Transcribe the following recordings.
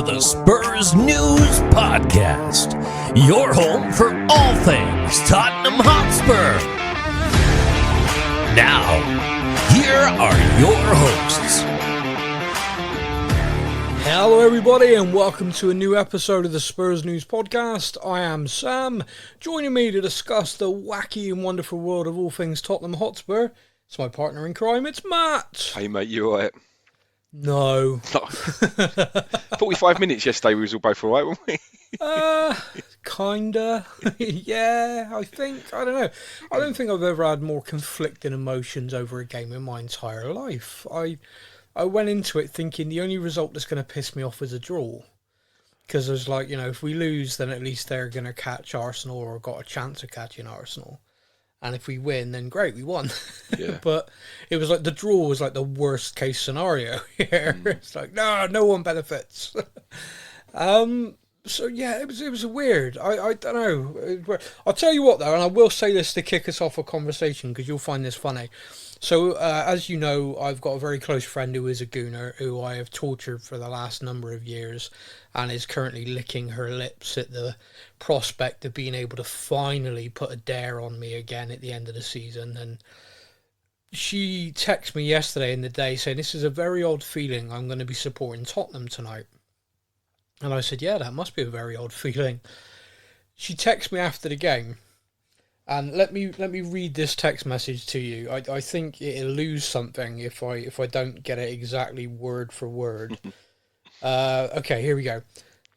the Spurs News Podcast, your home for all things Tottenham Hotspur. Now, here are your hosts. Hello everybody and welcome to a new episode of the Spurs News Podcast. I am Sam. Joining me to discuss the wacky and wonderful world of all things Tottenham Hotspur, it's my partner in crime, it's Matt. Hey mate, you alright? No. 45 minutes yesterday we was all both alright, weren't we? Kinda. Yeah, I don't know. I don't think I've ever had more conflicting emotions over a game in my entire life. I went into it thinking the only result that's going to piss me off is a draw. Because I was like, if we lose, then at least they're going to catch Arsenal or got a chance of catching Arsenal. And if we win, then great, we won. Yeah. But it was like the draw was like the worst case scenario here. It's like, no one benefits. So yeah, it was weird. I don't know. I'll tell you what though, and I will say this to kick us off a conversation because you'll find this funny. So as you know, I've got a very close friend who is a gooner who I have tortured for the last number of years and is currently licking her lips at the prospect of being able to finally put a dare on me again at the end of the season. And she texted me yesterday in the day saying, "This is a very odd feeling. I'm going to be supporting Tottenham tonight." And I said, "Yeah, that must be a very odd feeling." She texted me after the game. And let me read this text message to you. I think it'll lose something if I don't get it exactly word for word. Okay, here we go.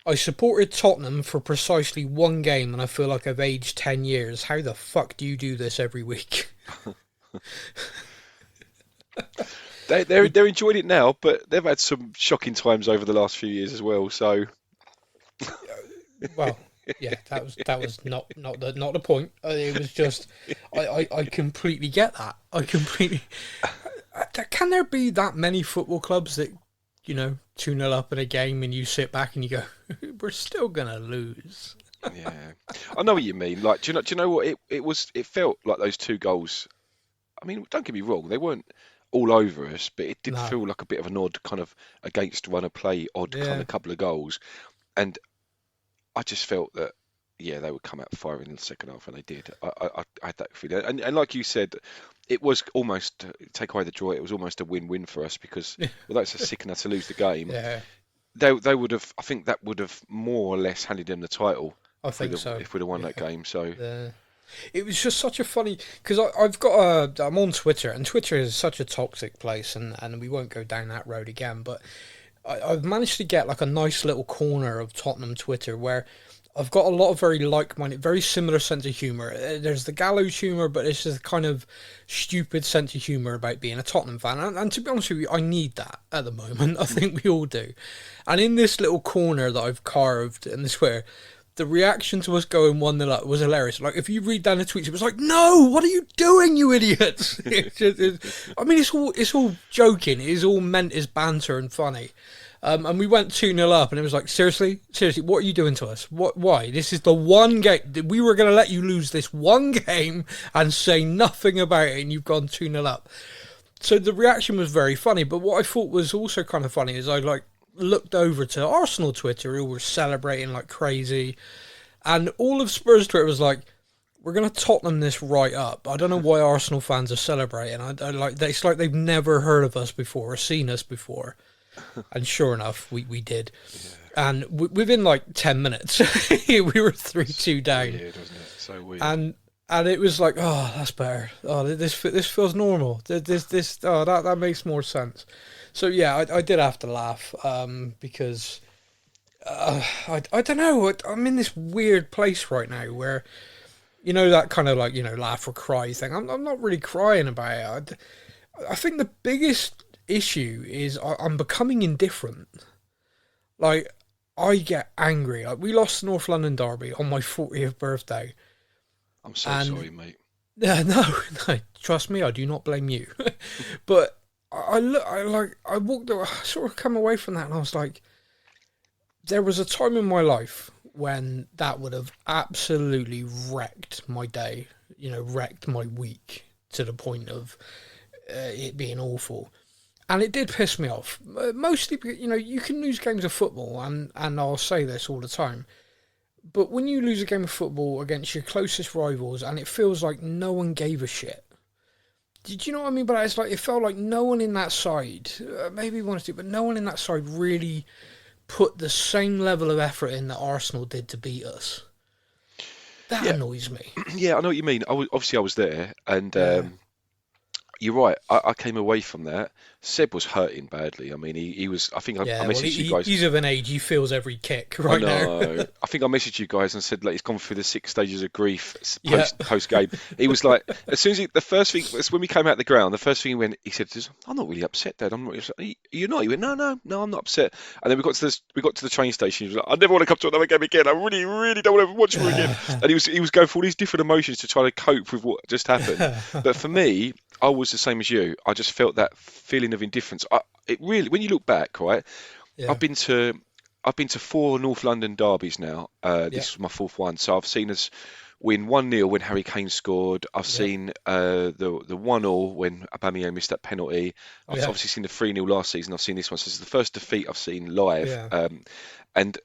"I supported Tottenham for precisely one game and I feel like I've aged 10 years. How the fuck do you do this every week?" They're enjoying it now, but they've had some shocking times over the last few years as well. So, well, yeah, that was not the point. It was just I completely get that. Can there be that many football clubs that 2-0 up in a game and you sit back and you go, "We're still gonna lose"? Yeah, I know what you mean. Like, do you know what it felt like those two goals? I mean, don't get me wrong, they weren't all over us, but it did feel like a bit of an odd kind of against run of play, kind of couple of goals, and I just felt that they would come out firing in the second half, and they did. I had that feeling, and like you said, it was almost, take away the draw, it was almost a win-win for us because although it's a sickener to lose the game, they would have. I think that would have more or less handed them the title. I think so. If we'd have won that game, so. It was just such a funny, because I'm on Twitter, and Twitter is such a toxic place, and we won't go down that road again, but I've managed to get like a nice little corner of Tottenham Twitter where I've got a lot of very like-minded, very similar sense of humour. There's the gallows humour, but it's just a kind of stupid sense of humour about being a Tottenham fan. And to be honest with you, I need that at the moment. I think we all do. And in this little corner that I've carved, and this where the reaction to us going 1-0 up was hilarious. Like, if you read down the tweets, it was like, "No, what are you doing, you idiots?" It's all joking. It is all meant as banter and funny. And we went 2-0 up, and it was like, seriously, what are you doing to us? Why? This is the one game. We were going to let you lose this one game and say nothing about it, and you've gone 2-0 up. So the reaction was very funny, but what I thought was also kind of funny is I looked over to Arsenal Twitter, who were celebrating like crazy, and all of Spurs Twitter was like, "We're going to Tottenham this right up." I don't know why Arsenal fans are celebrating. It's like they've never heard of us before or seen us before. And sure enough, we did. Yeah. And within like 10 minutes, we were 3-2 down. Weird, wasn't it? So weird. And it was like, "Oh, that's better. Oh, this feels normal. That makes more sense." So yeah, I did have to laugh because I don't know. I'm in this weird place right now where that kind of like laugh or cry thing. I'm not really crying about it. I think the biggest issue is I'm becoming indifferent. Like, I get angry. Like, we lost the North London derby on my 40th birthday. I'm so sorry, mate. Yeah, no, trust me, I do not blame you. But I sort of come away from that and I was like, there was a time in my life when that would have absolutely wrecked my day, wrecked my week to the point of it being awful. And it did piss me off. Mostly, you can lose games of football, and I'll say this all the time. But when you lose a game of football against your closest rivals, and it feels like no one gave a shit. Did you know what I mean? But it's like it felt like no one in that side, maybe wanted to, but no one in that side really put the same level of effort in that Arsenal did to beat us. That annoys me. Yeah, I know what you mean. Obviously I was there, and you're right. I came away from that. Seb was hurting badly. I mean, he was. I think I messaged you guys. He's of an age he feels every kick I right know. now. I think I messaged you guys and said like he's gone through the 6 stages of grief post game. He was like, as soon as the first thing, when we came out the ground, the first thing he said, "I'm not really upset, Dad. I'm not." You're not. He went, "No, I'm not upset." And then we got to the train station. He was like, "I never want to come to another game again. I really, really don't want to watch you again." And he was going through all these different emotions to try to cope with what just happened. But for me, I was the same as you. I just felt that feeling of indifference. It really, when you look back, right? Yeah. I've been to 4 North London derbies now. This was my 4th one. So I've seen us win 1-0 when Harry Kane scored. I've seen the 1-0 when Aubameyang missed that penalty. I've obviously seen the 3-0 last season. I've seen this one. So this is the first defeat I've seen live. Yeah. And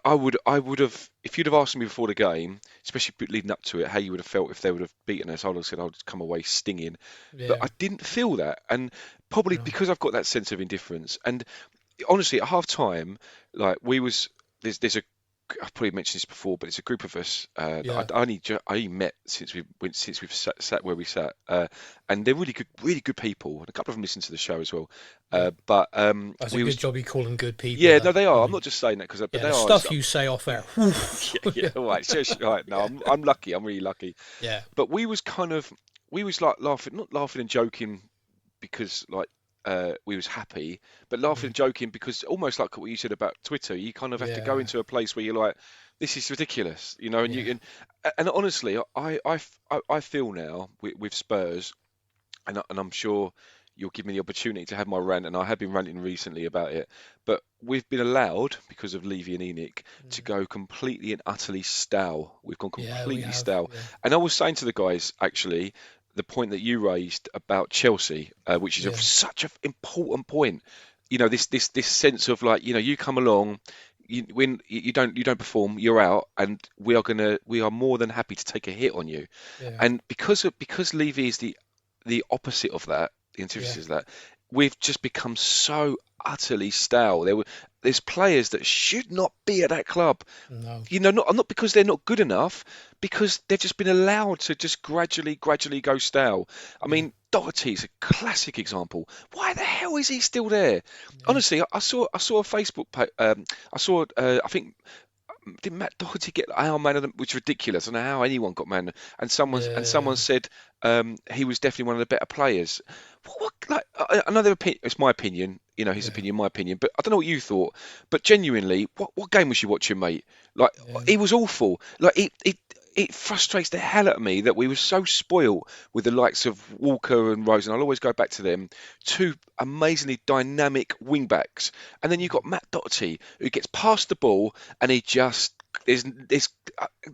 I would have, if you'd have asked me before the game, especially leading up to it, how you would have felt if they would have beaten us, I would have said I'd come away stinging. Yeah. But I didn't feel that, and probably because I've got that sense of indifference. And honestly, at half time, like there's a, I've probably mentioned this before, but it's a group of us that I only met since we've sat where we sat, and they're really good people, and a couple of them listen to the show as well. But That's a good job you call them good people. Yeah, no, they are. I'm not just saying that because the they are stuff you say off air. all right, right. No, I'm lucky. I'm really lucky. Yeah. But we was like not laughing and joking because like we was happy, but laughing and joking because almost like what you said about Twitter, you kind of have to go into a place where you're like, this is ridiculous, and you can, and honestly, I feel now with Spurs, and I'm sure you'll give me the opportunity to have my rant, and I have been ranting recently about it, but we've been allowed, because of Levy and Enoch, to go completely and utterly stale. We've gone completely stale. Yeah. And I was saying to the guys, actually, the point that you raised about Chelsea, which is such an important point. This sense of like, you come along, when you don't perform, you're out, and we are more than happy to take a hit on you. Yeah. And because Levy is the opposite of that, the antithesis of that, we've just become so utterly stale. There's players that should not be at that club. No. Not because they're not good enough, because they've just been allowed to just gradually go stale. I mean, Doherty's a classic example. Why the hell is he still there? Yeah. Honestly, I saw a Facebook I think. Did Matt Doherty get our man of the, which is ridiculous? I don't know how anyone got man. And someone said he was definitely one of the better players. Another opinion. It's my opinion. His opinion, my opinion. But I don't know what you thought. But genuinely, what game was you watching, mate? Like he was awful. Like it frustrates the hell out of me that we were so spoiled with the likes of Walker and Rose, and I'll always go back to them, 2 amazingly dynamic wing backs, and then you've got Matt Doherty who gets past the ball and he just there's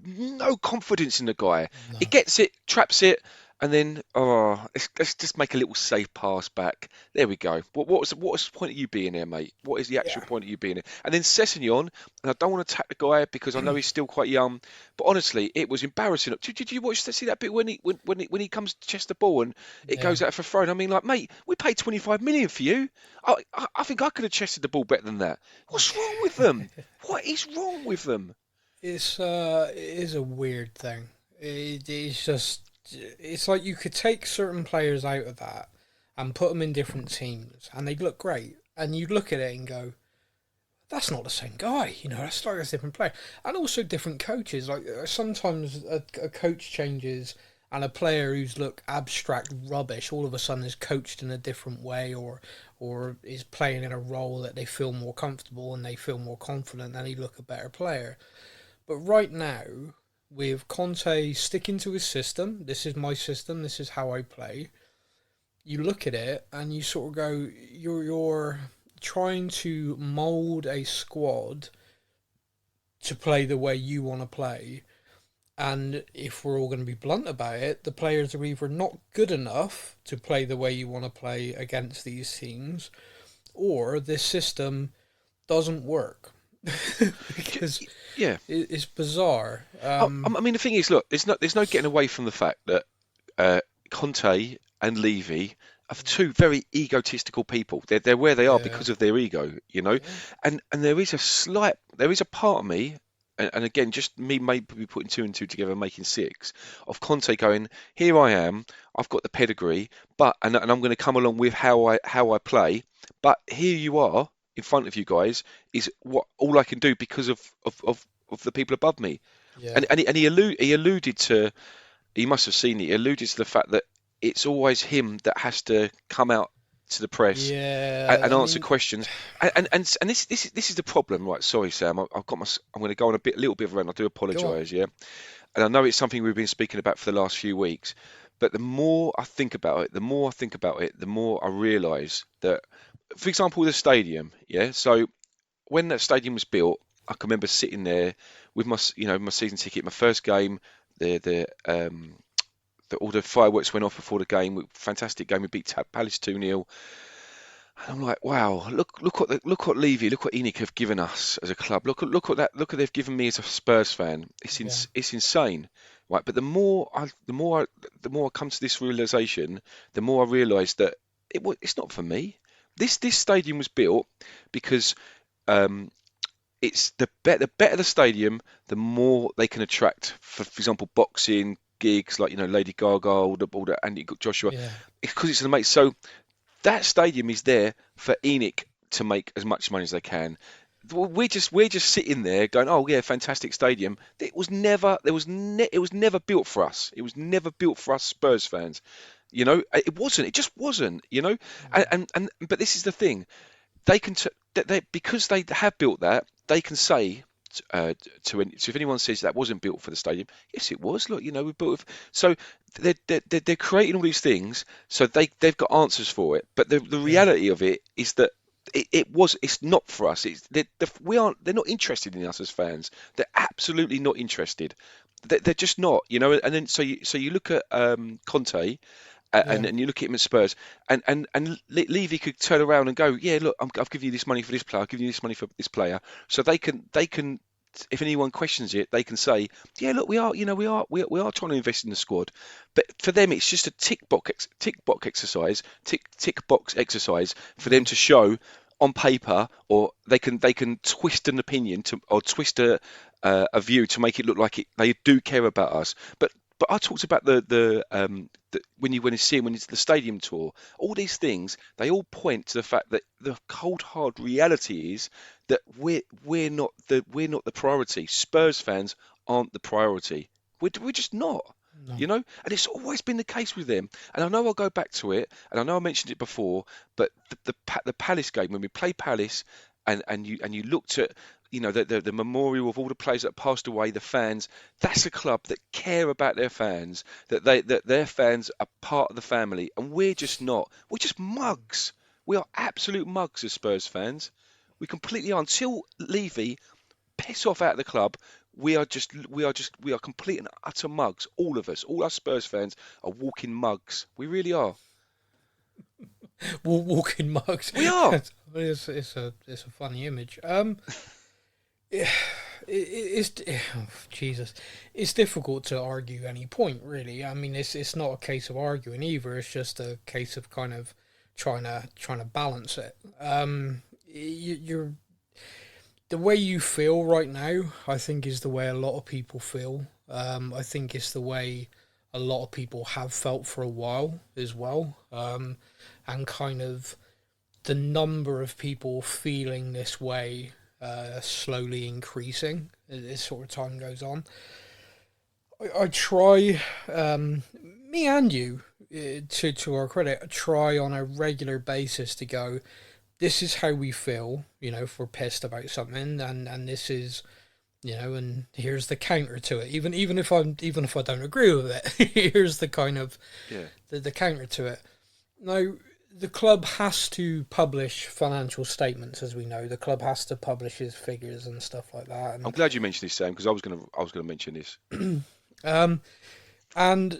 no confidence in the guy. No. He gets it, traps it, and then let's just make a little safe pass back. There we go. What was the point of you being there, mate? What is the actual point of you being there? And then Sessegnon, and I don't want to attack the guy because I know he's still quite young, but honestly, it was embarrassing. Did you see that bit when he comes to chest the ball and it goes out for throw? I mean, like, mate, we paid 25 million for you. I think I could have chested the ball better than that. What's wrong with them? What is wrong with them? It is a weird thing. It's just. It's like you could take certain players out of that and put them in different teams and they'd look great. And you'd look at it and go, that's not the same guy. That's like a different player. And also different coaches. Like sometimes a coach changes and a player who's looked abstract rubbish all of a sudden is coached in a different way or is playing in a role that they feel more comfortable and they feel more confident and he look a better player. But right now, with Conte sticking to his system, this is my system, this is how I play, you look at it and you sort of go, you're trying to mould a squad to play the way you want to play, And if we're all going to be blunt about it, the players are either not good enough to play the way you want to play against these teams, or this system doesn't work. Because Yeah. it's bizarre. I mean, the thing is, look, there's no getting away from the fact that uh, Conte and Levy are two very egotistical people. They're where they are Yeah, because of their ego, you know. yeah, And there is a part of me, and again, just me maybe putting two and two together, making six, of Conte going, here I am, I've got the pedigree, and I'm going to come along with how I play, but here you are in front of you guys is what all I can do because of the people above me. yeah, And he alluded to, he must have seen it. He alluded to the fact that it's always him that has to come out to the press yeah. and I answer mean, questions. And this is the problem, right? Sorry, Sam. I'm going to go on little bit of a rant. I do go on. apologise, yeah. And I know it's something we've been speaking about for the last few weeks. But the more I think about it, the more I realise that, for example, the stadium, yeah. So when that stadium was built, I can remember sitting there with my season ticket, my first game. All the fireworks went off before the game. Fantastic game. We beat Palace 2-0. And I'm like, wow, look what Levy, look what ENIC have given us as a club. Look what they've given me as a Spurs fan. Yeah, It's insane, right? But the more I come to this realization, the more I realise that it's not for me. This stadium was built because um, it's the better the stadium, the more they can attract. For example, boxing gigs like Lady Gaga, all the Andy Joshua. yeah, It's because it's amazing. So that stadium is there for ENIC to make as much money as they can. We're just sitting there going, oh yeah, fantastic stadium. It was never built for us. It was never built for us Spurs fans. It wasn't. It just wasn't. But this is the thing. They can because they have built that. They can say so if anyone says that wasn't built for the stadium, yes, it was. Look, we built it. So they're creating all these things, so they've got answers for it. But the yeah, reality of it is that it's not for us. They're not interested in us as fans. They're absolutely not interested. They're just not. And then so you look at Conte. yeah. And you look at him at Spurs, and Levy could turn around and go, yeah, look, I've given you this money for this player, I've given you this money for this player, so they can, if anyone questions it, they can say, yeah, look, we are trying to invest in the squad, but for them it's just a tick box exercise for them Mm. to show on paper, or they can twist an opinion or twist a view to make it look like they do care about us, but I talked about when you see him when it's the stadium tour, all these things they all point to the fact that the cold hard reality is that we're not the priority. Spurs fans aren't the priority. We're just not. No. And it's always been the case with them. And I know I'll go back to it, and I know I mentioned it before, but the Palace game when we played Palace, and you looked at the memorial of all the players that passed away, the fans. That's a club that care about their fans, that their fans are part of the family, and we're just not. We're just mugs. We are absolute mugs as Spurs fans. We completely are. Until Levy piss off out of the club, we are complete and utter mugs. All of us, all our Spurs fans are walking mugs. We really are. Walking mugs. We are. It's a funny image. Yeah, oh, Jesus, it's difficult to argue any point really. I mean, it's not a case of arguing either. It's just a case of kind of trying to balance it. You're the way you feel right now, I think, is the way a lot of people feel. I think it's the way a lot of people have felt for a while as well. And kind of the number of people feeling this way slowly increasing as sort of time goes on. I try, me and you, to our credit, try on a regular basis to go, this is how we feel, if we're pissed about something, and this is, and here's the counter to it. Even if I don't agree with it, here's the kind of Yeah. the counter to it. Now, the club has to publish financial statements, as we know. The club has to publish his figures and stuff like that. I'm glad you mentioned this, Sam, because I was gonna mention this. And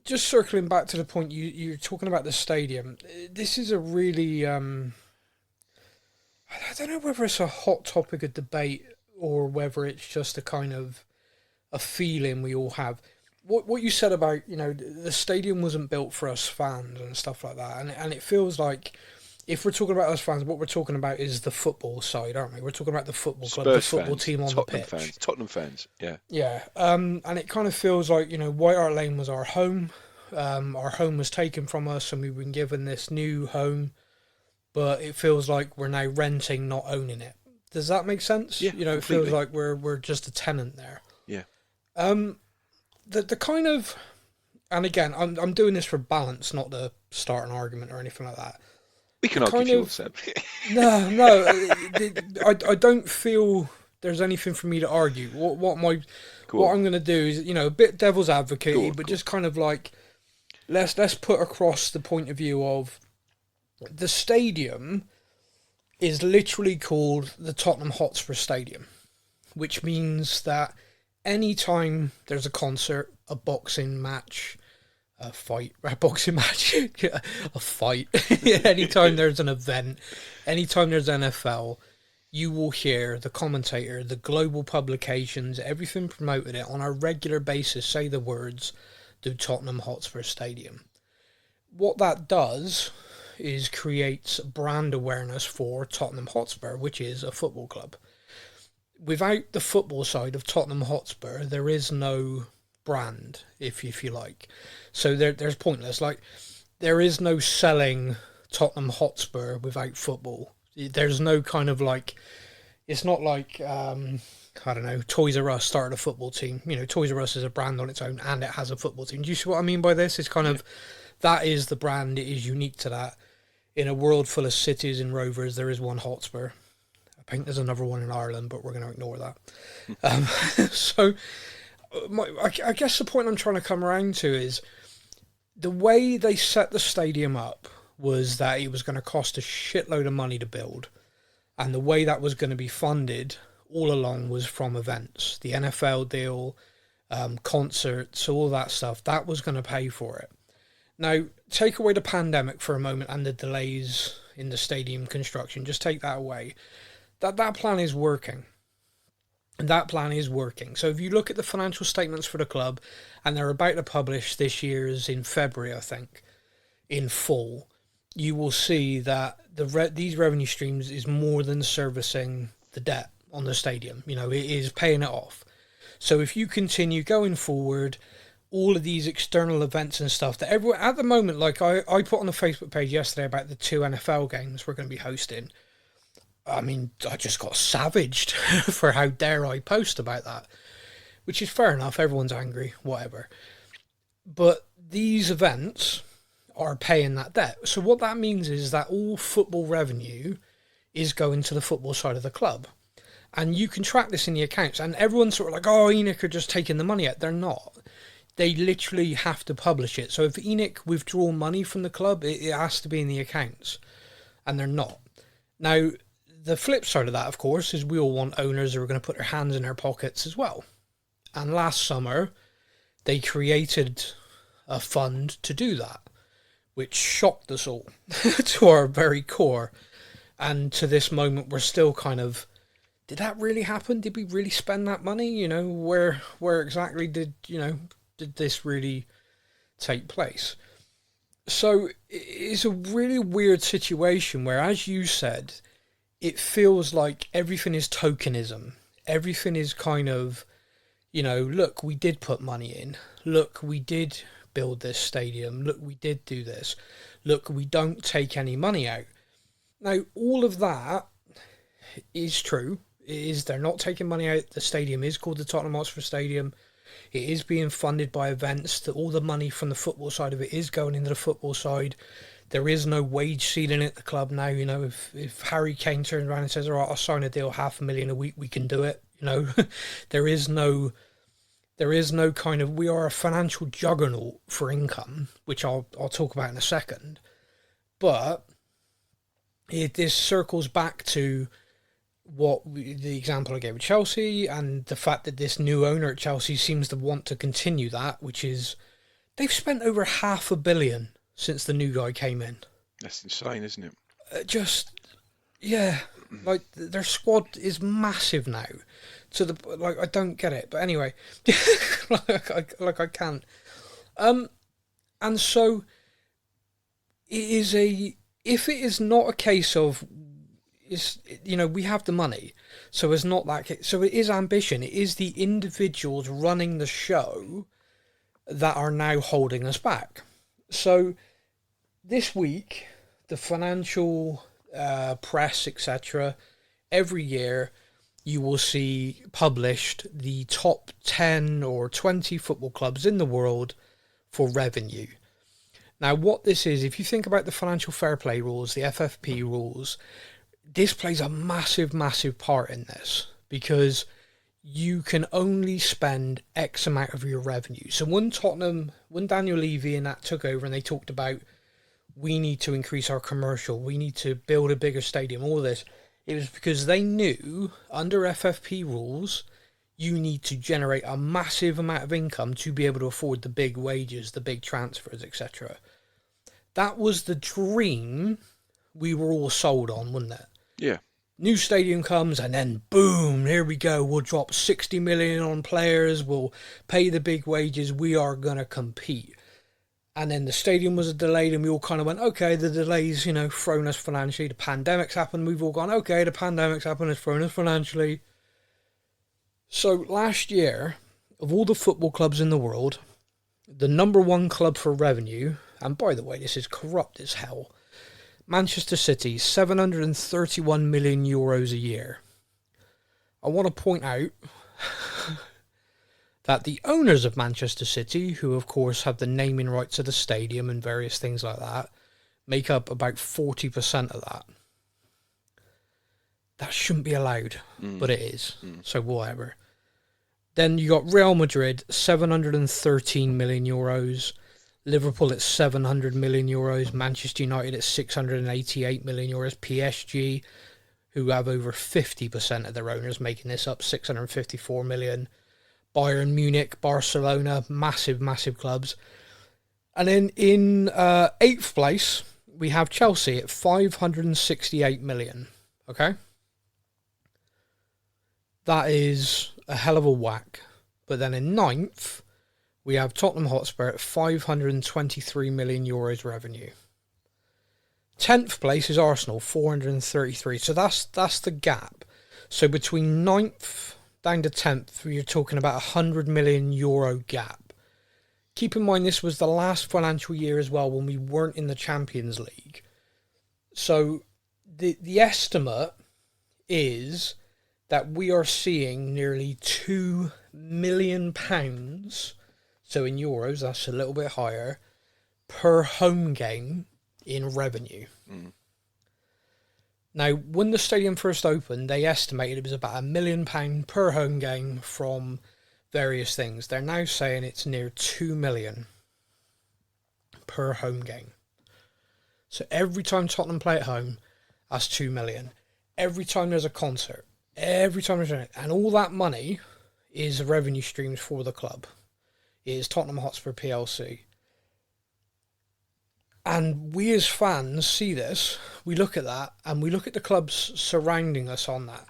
just circling back to the point you're talking about the stadium, this is a really I don't know whether it's a hot topic of debate or whether it's just a kind of a feeling we all have. What you said about, the stadium wasn't built for us fans and stuff like that, and it feels like if we're talking about us fans, what we're talking about is the football side, aren't we? We're talking about the football club, the football team on the pitch. Tottenham fans, yeah. Yeah, and it kind of feels like, White Hart Lane was our home. Our home was taken from us, and we've been given this new home, but it feels like we're now renting, not owning it. Does that make sense? Yeah, it feels like we're just a tenant there. Yeah. The kind of, and again, I'm doing this for balance, not to start an argument or anything like that. We can argue if you want, Seb. No, I don't feel there's anything for me to argue. What I'm going to do is, a bit devil's advocate, but just kind of like, let's put across the point of view of the stadium is literally called the Tottenham Hotspur Stadium, which means that anytime there's a concert, a boxing match, a fight, anytime there's an event, anytime there's NFL, you will hear the commentator, the global publications, everything promoted it on a regular basis say the words, the Tottenham Hotspur Stadium. What that does is creates brand awareness for Tottenham Hotspur, which is a football club. Without the football side of Tottenham Hotspur, there is no brand, if you like. So there's pointless. Like, there is no selling Tottenham Hotspur without football. There's no kind of like, it's not like, I don't know, Toys R Us started a football team. Toys R Us is a brand on its own and it has a football team. Do you see what I mean by this? It's kind of, that is the brand. It is unique to that. In a world full of cities and rovers, there is one Hotspur. I think there's another one in Ireland, but we're going to ignore that. So, I guess the point I'm trying to come around to is the way they set the stadium up was that it was going to cost a shitload of money to build, and the way that was going to be funded all along was from events. The NFL deal, concerts, all that stuff, that was going to pay for it. Now, take away the pandemic for a moment and the delays in the stadium construction. Just take that away. That plan is working. That plan is working. So if you look at the financial statements for the club, and they're about to publish this year's in February, I think, in full, you will see that these revenue streams is more than servicing the debt on the stadium. It is paying it off. So if you continue going forward, all of these external events and stuff that everyone at the moment, like I put on the Facebook page yesterday about the 2 NFL games we're going to be hosting. I mean, I just got savaged for how dare I post about that, which is fair enough. Everyone's angry, whatever. But these events are paying that debt. So what that means is that all football revenue is going to the football side of the club. And you can track this in the accounts. And everyone's sort of like, oh, ENIC are just taking the money out. They're not. They literally have to publish it. So if ENIC withdraw money from the club, it has to be in the accounts. And they're not. Now, the flip side of that, of course, is we all want owners who are going to put their hands in their pockets as well. And last summer, they created a fund to do that, which shocked us all to our very core. And to this moment, we're still kind of, did that really happen? Did we really spend that money? Where exactly did this really take place? So it's a really weird situation where, as you said, it feels like everything is tokenism. Everything is kind of, look, we did put money in. Look, we did build this stadium. Look, we did do this. Look, we don't take any money out. Now, all of that is true. They're not taking money out. The stadium is called the Tottenham Hotspur Stadium. It is being funded by events. All the money from the football side of it is going into the football side. There is no wage ceiling at the club now. If Harry Kane turns around and says, all right, I'll sign a deal, $500,000 a week, we can do it. There is no kind of, we are a financial juggernaut for income, which I'll talk about in a second. But this circles back to the example I gave with Chelsea, and the fact that this new owner at Chelsea seems to want to continue that, which is they've spent over $500 million since the new guy came in. That's insane, isn't it? Yeah, like their squad is massive now. I don't get it, but anyway, I can't. And so if it is not a case of, we have the money, so it's not that case. So it is ambition. It is the individuals running the show that are now holding us back. So this week, the financial press, etc., every year you will see published the top 10 or 20 football clubs in the world for revenue. Now, what this is, if you think about the financial fair play rules, the FFP rules, this plays a massive, massive part in this, because you can only spend X amount of your revenue. So when Daniel Levy and that took over and they talked about, we need to increase our commercial, we need to build a bigger stadium, all this, it was because they knew under FFP rules, you need to generate a massive amount of income to be able to afford the big wages, the big transfers, etc. That was the dream we were all sold on, wasn't it? Yeah. New stadium comes and then boom, here we go. We'll drop 60 million on players. We'll pay the big wages. We are going to compete. And then the stadium was delayed and we all kind of went, okay, the delay's, thrown us financially. The pandemic's happened. We've all gone, okay, the pandemic's happened. It's thrown us financially. So last year, of all the football clubs in the world, the number one club for revenue, and by the way, this is corrupt as hell, Manchester City, 731 million euros a year. I want to point out that the owners of Manchester City, who of course have the naming rights of the stadium and various things like that, make up about 40% of that. That shouldn't be allowed, but it is. So whatever. Then you got Real Madrid, 713 million euros. Liverpool at 700 million euros. Manchester United at 688 million euros. PSG, who have over 50% of their owners, making this up, 654 million. Bayern Munich, Barcelona, massive, massive clubs. And then in 8th place, we have Chelsea at 568 million. Okay? That is a hell of a whack. But then in 9th, we have Tottenham Hotspur at 523 million euros revenue. 10th place is Arsenal, 433. So that's the gap. So between 9th down to 10th, you're talking about a 100 million euro gap. Keep in mind this was the last financial year as well when we weren't in the Champions League. So the estimate is that we are seeing nearly £2 million, so in euros that's a little bit higher, per home game in revenue. Now, when the stadium first opened, they estimated it was about £1 million per home game from various things. They're now saying it's near 2 million per home game. So every time Tottenham play at home, that's 2 million. Every time there's a concert, every time there's an, and all that money is revenue streams for the club. It is Tottenham Hotspur PLC. And we as fans see this, we look at that, and we look at the clubs surrounding us on that.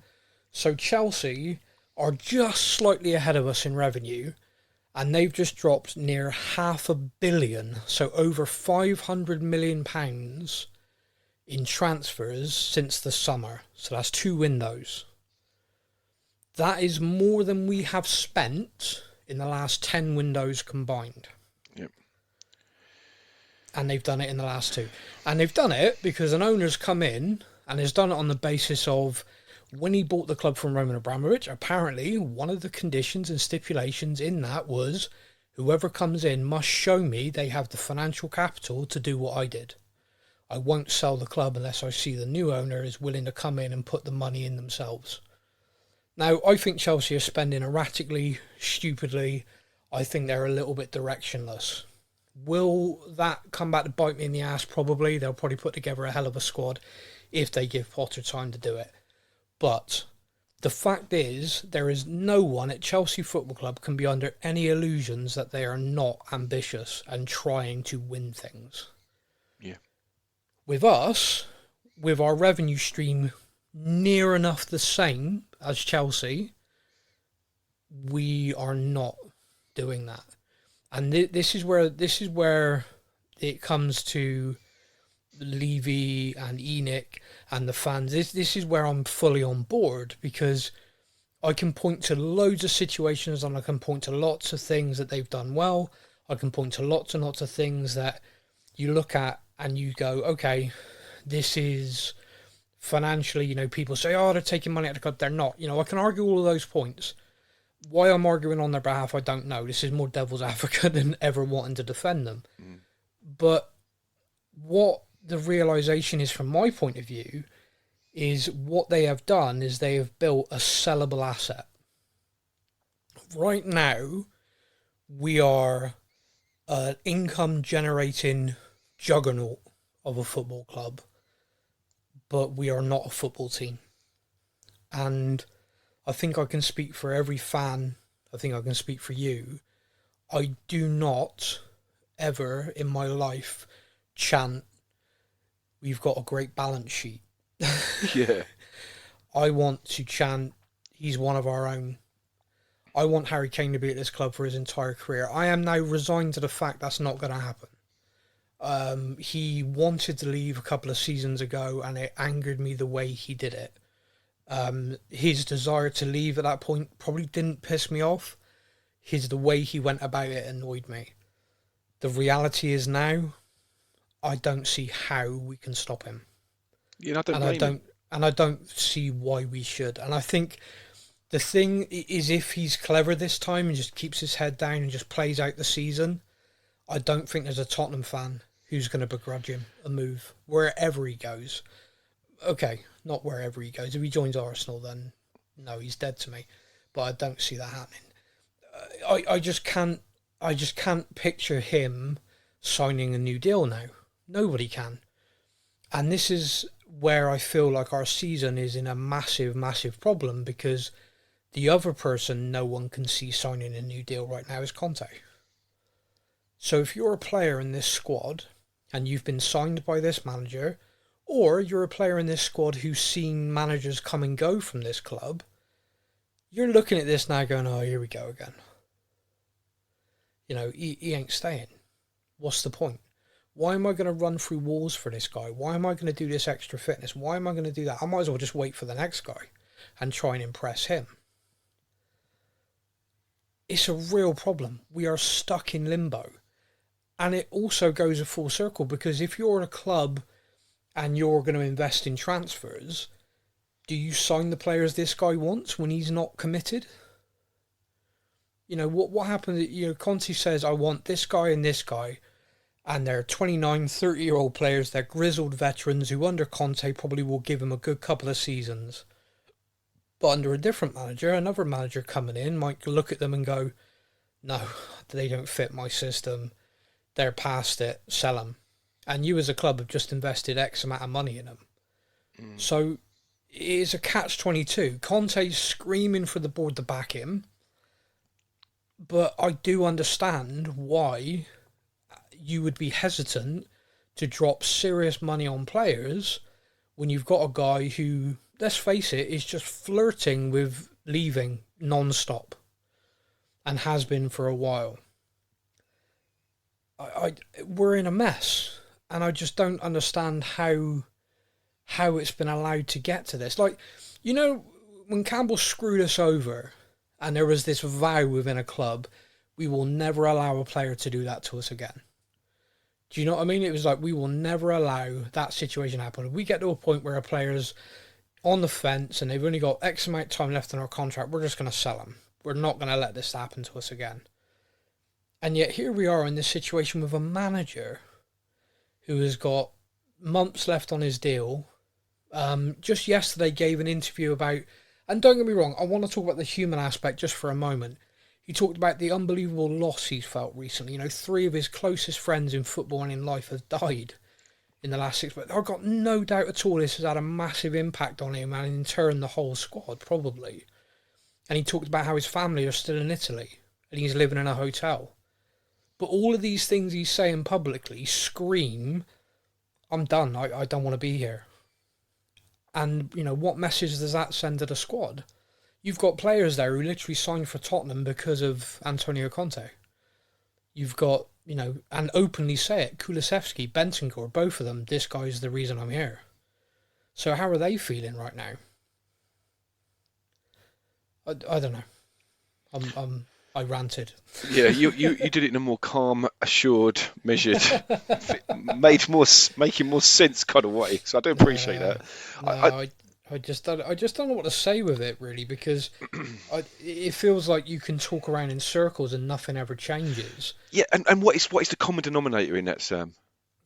So Chelsea are just slightly ahead of us in revenue, and they've just dropped near £500 million, so over £500 million in transfers since the summer. So that's 2 windows. That is more than we have spent in the last 10 windows combined. Yep. And they've done it in the last 2. And they've done it because an owner's come in and has done it on the basis of when he bought the club from Roman Abramovich, apparently one of the conditions and stipulations in that was whoever comes in must show me they have the financial capital to do what I did. I won't sell the club unless I see the new owner is willing to come in and put the money in themselves. Now, I think Chelsea are spending erratically, stupidly. I think they're a little bit directionless. Will that come back to bite me in the ass? Probably. They'll probably put together a hell of a squad if they give Potter time to do it. But the fact is, there is no one at Chelsea Football Club can be under any illusions that they are not ambitious and trying to win things. Yeah. With us, with our revenue stream near enough the same as Chelsea, we are not doing that. And this is where it comes to Levy and Enoch and the fans. This is where I'm fully on board, because I can point to loads of situations and I can point to lots of things that they've done well. I can point to lots and lots of things that you look at and you go, okay, this is financially, people say, oh, they're taking money out of the club. They're not. I can argue all of those points. Why I'm arguing on their behalf, I don't know. This is more devil's advocate than ever wanting to defend them. But what the realization is from my point of view is what they have done is they have built a sellable asset. Right now, we are an income generating juggernaut of a football club, but we are not a football team. And I think I can speak for every fan. I think I can speak for you. I do not ever in my life chant, we've got a great balance sheet. Yeah. I want to chant, he's one of our own. I want Harry Kane to be at this club for his entire career. I am now resigned to the fact that's not going to happen. He wanted to leave a couple of seasons ago, and it angered me the way he did it. His desire to leave at that point probably didn't piss me off. The way he went about it annoyed me. The reality is now, I don't see how we can stop him. Yeah, I don't see why we should. And I think the thing is, if he's clever this time and just keeps his head down and just plays out the season, I don't think there's a Tottenham fan who's going to begrudge him a move wherever he goes. Okay, not wherever he goes. If he joins Arsenal, then no, he's dead to me. But I don't see that happening. I just can't picture him signing a new deal now. Nobody can. And this is where I feel like our season is in a massive, massive problem, because the other person no one can see signing a new deal right now is Conte. So if you're a player in this squad and you've been signed by this manager, or you're a player in this squad who's seen managers come and go from this club, you're looking at this now going, oh, here we go again. He ain't staying. What's the point? Why am I going to run through walls for this guy? Why am I going to do this extra fitness? Why am I going to do that? I might as well just wait for the next guy and try and impress him. It's a real problem. We are stuck in limbo. And it also goes a full circle, because if you're a club and you're going to invest in transfers, do you sign the players this guy wants when he's not committed? What happens? Conte says, I want this guy and this guy. And they're 29, 30-year-old players. They're grizzled veterans who under Conte probably will give him a good couple of seasons. But under a different manager, another manager coming in might look at them and go, no, they don't fit my system. They're past it. Sell them. And you as a club have just invested X amount of money in them. So it is a catch-22. Conte's screaming for the board to back him. But I do understand why you would be hesitant to drop serious money on players when you've got a guy who, let's face it, is just flirting with leaving non-stop and has been for a while. We're in a mess, and I just don't understand how it's been allowed to get to this. When Campbell screwed us over and there was this vow within a club, we will never allow a player to do that to us again. Do you know what I mean? It was like, we will never allow that situation to happen. If we get to a point where a player's on the fence and they've only got X amount of time left in our contract, we're just going to sell them. We're not going to let this happen to us again. And yet here we are in this situation with a manager who has got months left on his deal. Just yesterday gave an interview about, and don't get me wrong, I want to talk about the human aspect just for a moment. He talked about the unbelievable loss he's felt recently. 3 of his closest friends in football and in life have died in the last 6 months. I've got no doubt at all this has had a massive impact on him and in turn the whole squad, probably. And he talked about how his family are still in Italy and he's living in a hotel. But all of these things he's saying publicly scream, I'm done. I don't want to be here. And, what message does that send to the squad? You've got players there who literally signed for Tottenham because of Antonio Conte. You've got, and openly say it, Kulusevski, Bentancur, both of them, this guy's the reason I'm here. So how are they feeling right now? I don't know. I ranted. Yeah, you did it in a more calm, assured, measured, making more sense kind of way. So I do appreciate that. No, I just don't know what to say with it really, because it feels like you can talk around in circles and nothing ever changes. Yeah, and what is the common denominator in that, Sam?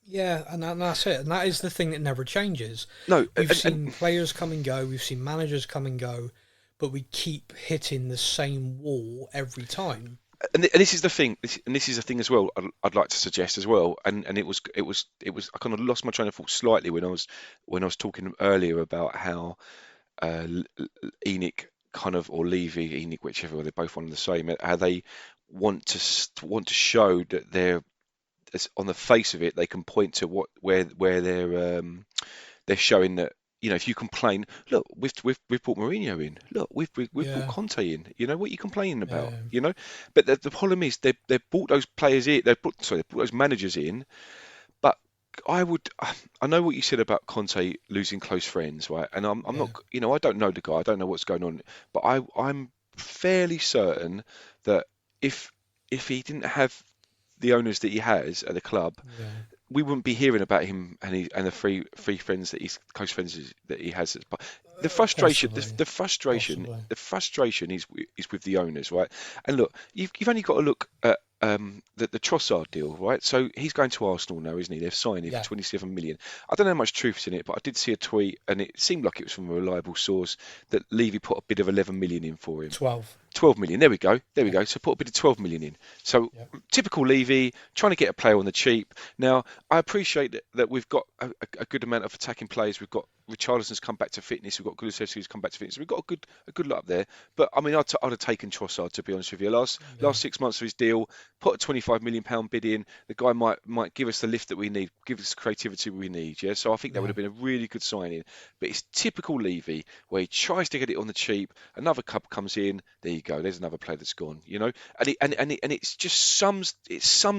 Yeah, and that's it. And that is the thing that never changes. No, We've seen players come and go. We've seen managers come and go. But we keep hitting the same wall every time. And this is the thing, this is the thing as well. I'd like to suggest as well. And it was. I kind of lost my train of thought slightly when I was talking earlier about how ENIC kind of, or Levy, ENIC, whichever, they're both one and the same. How they want to show that they're, on the face of it, they can point to where they're showing that. If you complain, look, we've brought Mourinho in. Look, we've brought Conte in. What are you complaining about? But the problem is they've brought those players in. They brought those managers in. But I know what you said about Conte losing close friends, right? And I'm not, I don't know the guy. I don't know what's going on. But I'm fairly certain that if he didn't have the owners that he has at the club, we wouldn't be hearing about him and the three friends that he's close friends that he has. But the frustration, the frustration is with the owners, right? And look, you've only got to look at the Trossard deal, right? So he's going to Arsenal now, isn't he? They've signed him for 27 million. I don't know how much truth's in it, but I did see a tweet, and it seemed like it was from a reliable source, that Levy put a bid of 11 million in for him. 12 million. There we go. So put a bit of 12 million in. So typical Levy, trying to get a player on the cheap. Now, I appreciate that we've got a good amount of attacking players. We've got Richarlison's come back to fitness. We've got Kulusevski's come back to fitness. We've got a good lot up there. But I mean, I'd have taken Trossard, to be honest with you. Last 6 months of his deal, put a 25 million pound bid in. The guy might give us the lift that we need, give us the creativity we need. Yeah. So I think that would have been a really good signing. But it's typical Levy, where he tries to get it on the cheap. Another club comes in. There you go. There's another player that's gone. And it's just sums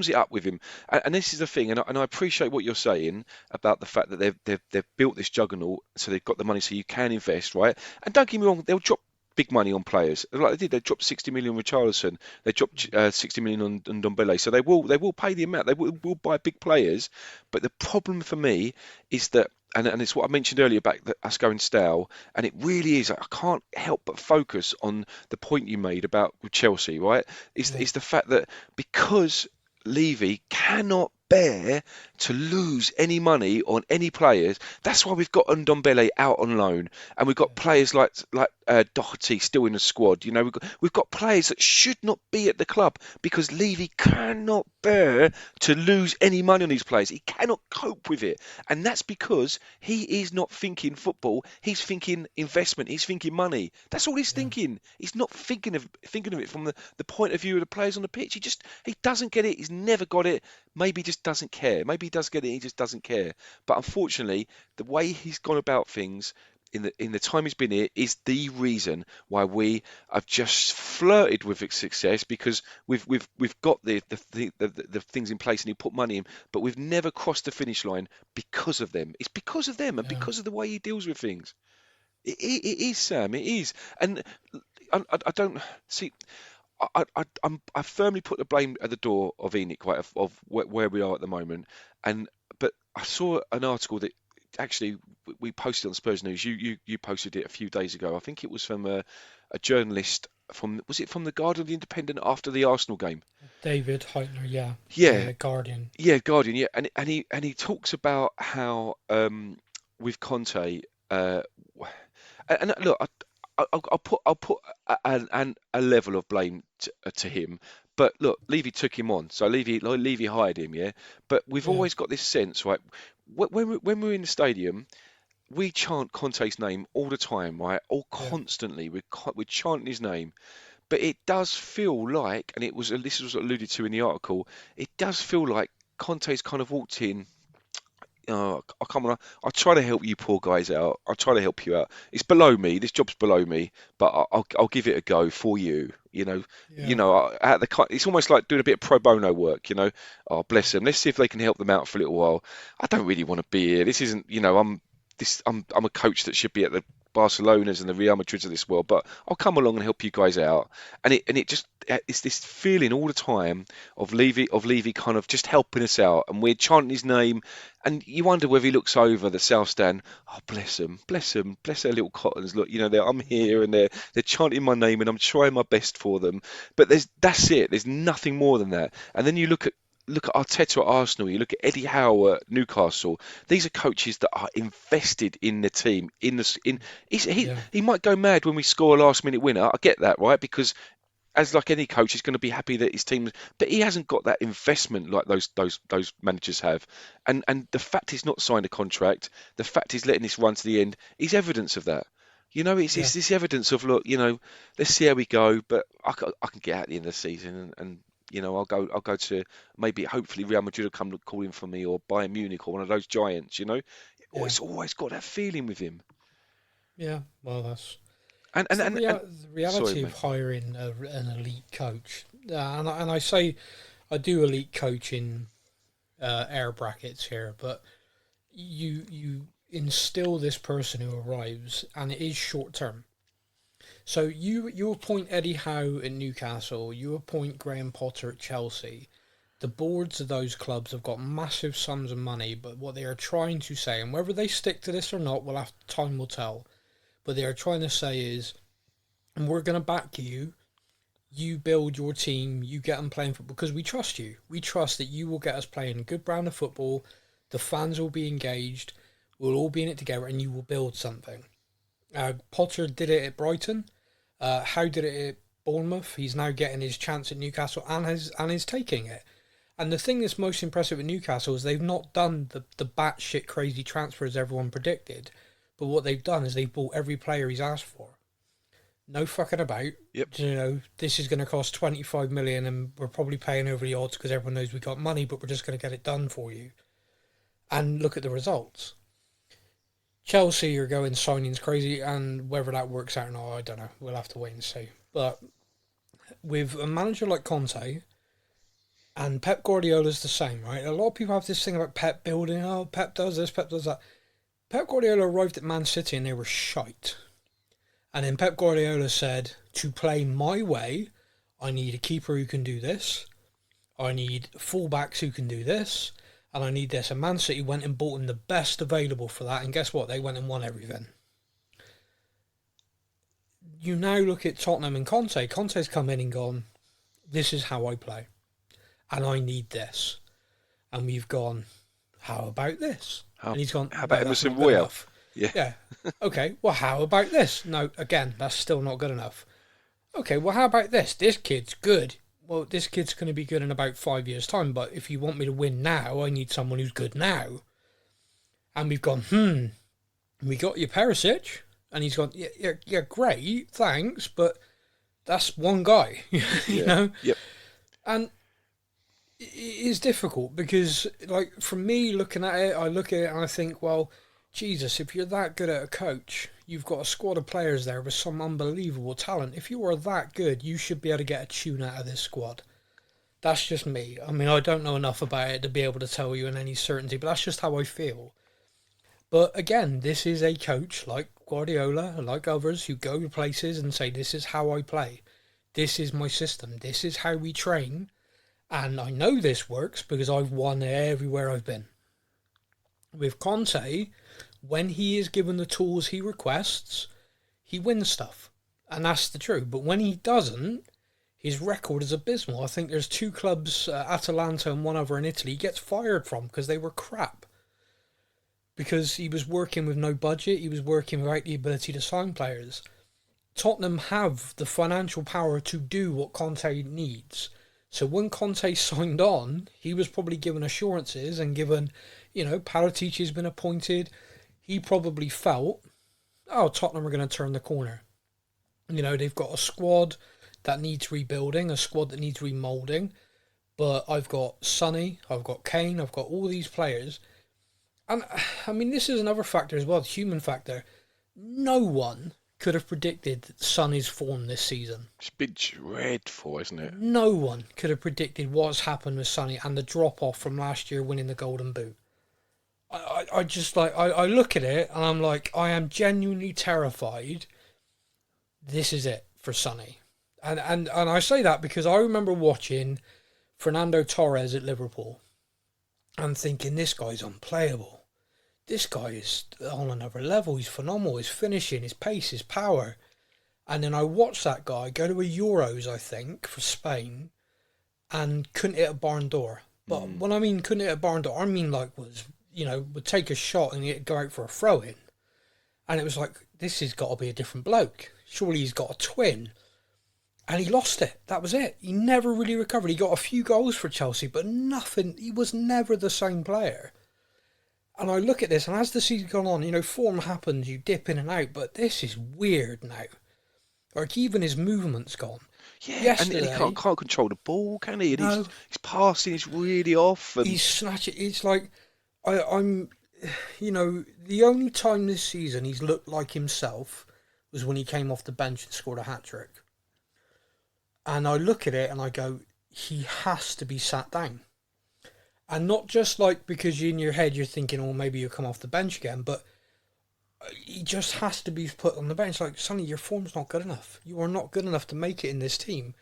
it up with him. And this is the thing. And I appreciate what you're saying about the fact that they've built this juggernaut, so they've got the money, so you can invest, right? And don't get me wrong, they'll drop big money on players like they did. They dropped 60 million on Richarlison. They dropped 60 million on Ndombele. So they will pay the amount. They will buy big players. But the problem for me is that, and it's what I mentioned earlier about us going stale, and it really is. I can't help but focus on the point you made about Chelsea, right? Is the fact that because Levy cannot bear to lose any money on any players. That's why we've got Ndombele out on loan, and we've got players like Doherty still in the squad. We've got players that should not be at the club because Levy cannot bear to lose any money on these players. He cannot cope with it, and that's because he is not thinking football. He's thinking investment. He's thinking money. That's all he's thinking. He's not thinking of it from the point of view of the players on the pitch. He doesn't get it. He's never got it. Maybe he just doesn't care. Maybe he does get it. He just doesn't care. But unfortunately, the way he's gone about things in the time he's been here is the reason why we have just flirted with success, because we've got the things in place and he put money in, but we've never crossed the finish line because of them. It's because of them and because of the way he deals with things. It is, Sam. It is, and I don't see. I firmly put the blame at the door of ENIC, right, of where we are at the moment. But I saw an article that actually we posted on Spurs News. You posted it a few days ago. I think it was from a journalist was it from the Guardian, the Independent, after the Arsenal game? David Heitner, Guardian. Yeah, Guardian, yeah, and he talks about how with Conte, and look, I'll put a level of blame to him. But look, Levy took him on, so Levy hired him, yeah. But we've always got this sense, right? when we're in the stadium, we chant Conte's name all the time, right? All Yeah. constantly. We're chanting his name. But it does feel like, and this was alluded to in the article, it does feel like Conte's kind of walked in. Oh, I come on, I'll try to help you poor guys out. I'll try to help you out. It's below me. This job's below me, but I'll give it a go for you. Yeah. It's almost like doing a bit of pro bono work. Oh bless them. Let's see if they can help them out for a little while. I don't really want to be here. This isn't. I'm a coach that should be at the Barcelonas and the Real Madrids of this world, but I'll come along and help you guys out. And it just it's this feeling all the time of Levy kind of just helping us out, and we're chanting his name, and you wonder whether he looks over the South Stand. Oh, bless them, bless them, bless their little cottons. Look, I'm here, and they're chanting my name, and I'm trying my best for them. But that's it. There's nothing more than that. And then you look at Arteta at Arsenal, you look at Eddie Howe at Newcastle. These are coaches that are invested in the team. He might go mad when we score a last minute winner. I get that, right? Because as like any coach, he's going to be happy that his team, but he hasn't got that investment like those managers have. And the fact he's not signed a contract, the fact he's letting this run to the end, is evidence of that. It's this evidence of, look, let's see how we go, but I can get out at the end of the season, and I'll go to, maybe hopefully Real Madrid will come calling for me, or Bayern Munich, or one of those giants. It's always got that feeling with him. Yeah. Well, that's And the reality sorry, of hiring an elite coach. And I say I do elite coach in air brackets here, but you instill this person who arrives, and it is short term. So you appoint Eddie Howe at Newcastle, you appoint Graham Potter at Chelsea. The boards of those clubs have got massive sums of money, but what they are trying to say, and whether they stick to this or not, time will tell. But they are trying to say is, and we're going to back you. You build your team, you get them playing football, because we trust you. We trust that you will get us playing a good brand of football. The fans will be engaged. We'll all be in it together, and you will build something. Potter did it at Brighton. Howe did it at Bournemouth. He's now getting his chance at Newcastle and is taking it. And the thing that's most impressive at Newcastle is they've not done the batshit crazy transfers everyone predicted, but what they've done is they've bought every player he's asked for. No fucking about. Yep. This is going to cost 25 million, and we're probably paying over the odds because everyone knows we got money, but we're just going to get it done for you. And look at the results. Chelsea are going signings crazy, and whether that works out or not, I don't know. We'll have to wait and see. But with a manager like Conte, and Pep Guardiola's the same, right? A lot of people have this thing about Pep building. Oh, Pep does this, Pep does that. Pep Guardiola arrived at Man City and they were shite. And then Pep Guardiola said, to play my way, I need a keeper who can do this. I need fullbacks who can do this. And I need this. And Man City went and bought him the best available for that. And guess what? They went and won everything. You now look at Tottenham and Conte. Conte's come in and gone, this is how I play. And I need this. And we've gone, how about this? And he's gone, how about Emerson Royal? Royal? Yeah. Okay, well, how about this? No, again, that's still not good enough. Okay, well, how about this? This kid's good. Well, this kid's going to be good in about 5 years' time, but if you want me to win now, I need someone who's good now. And we've gone, we got you Perisic. And he's gone, yeah, great, thanks, but that's one guy, you know? Yep. And it is difficult because, like, for me, looking at it, I look at it and I think, well, Jesus, if you're that good at a coach, you've got a squad of players there with some unbelievable talent. If you are that good, you should be able to get a tune out of this squad. That's just me. I mean, I don't know enough about it to be able to tell you in any certainty, but that's just how I feel. But again, this is a coach like Guardiola, like others, who go to places and say, this is how I play. This is my system. This is how we train. And I know this works because I've won everywhere I've been. With Conte, when he is given the tools he requests, he wins stuff. And that's the truth. But when he doesn't, his record is abysmal. I think there's 2 clubs, Atalanta and one other in Italy, he gets fired from because they were crap. Because he was working with no budget, he was working without the ability to sign players. Tottenham have the financial power to do what Conte needs. So when Conte signed on, he was probably given assurances and given, Paratici's been appointed. He probably felt, oh, Tottenham are going to turn the corner. They've got a squad that needs rebuilding, a squad that needs remoulding. But I've got Sonny, I've got Kane, I've got all these players. And, this is another factor as well, the human factor. No one could have predicted Sonny's form this season. It's been dreadful, isn't it? No one could have predicted what's happened with Sonny and the drop-off from last year winning the Golden Boot. I just, I look at it and I'm like, I am genuinely terrified. This is it for Sonny. And I say that because I remember watching Fernando Torres at Liverpool and thinking, this guy's unplayable. This guy is on another level. He's phenomenal. His finishing, his pace, his power. And then I watched that guy go to a Euros, I think, for Spain and couldn't hit a barn door. But when I mean couldn't hit a barn door, I mean would take a shot and it'd go out for a throw-in. And it was like, this has got to be a different bloke. Surely he's got a twin. And he lost it. That was it. He never really recovered. He got a few goals for Chelsea, but nothing. He was never the same player. And I look at this, and as the season gone on, form happens, you dip in and out, but this is weird now. Like, even his movement's gone. Yeah, yesterday, and he can't control the ball, can he? And no, his passing is really off. And he's snatching. It's like, I'm, the only time this season he's looked like himself was when he came off the bench and scored a hat-trick. And I look at it and I go, he has to be sat down. And not just like because in your head you're thinking, oh, maybe you'll come off the bench again, but he just has to be put on the bench. Like, Sonny, your form's not good enough. You are not good enough to make it in this team.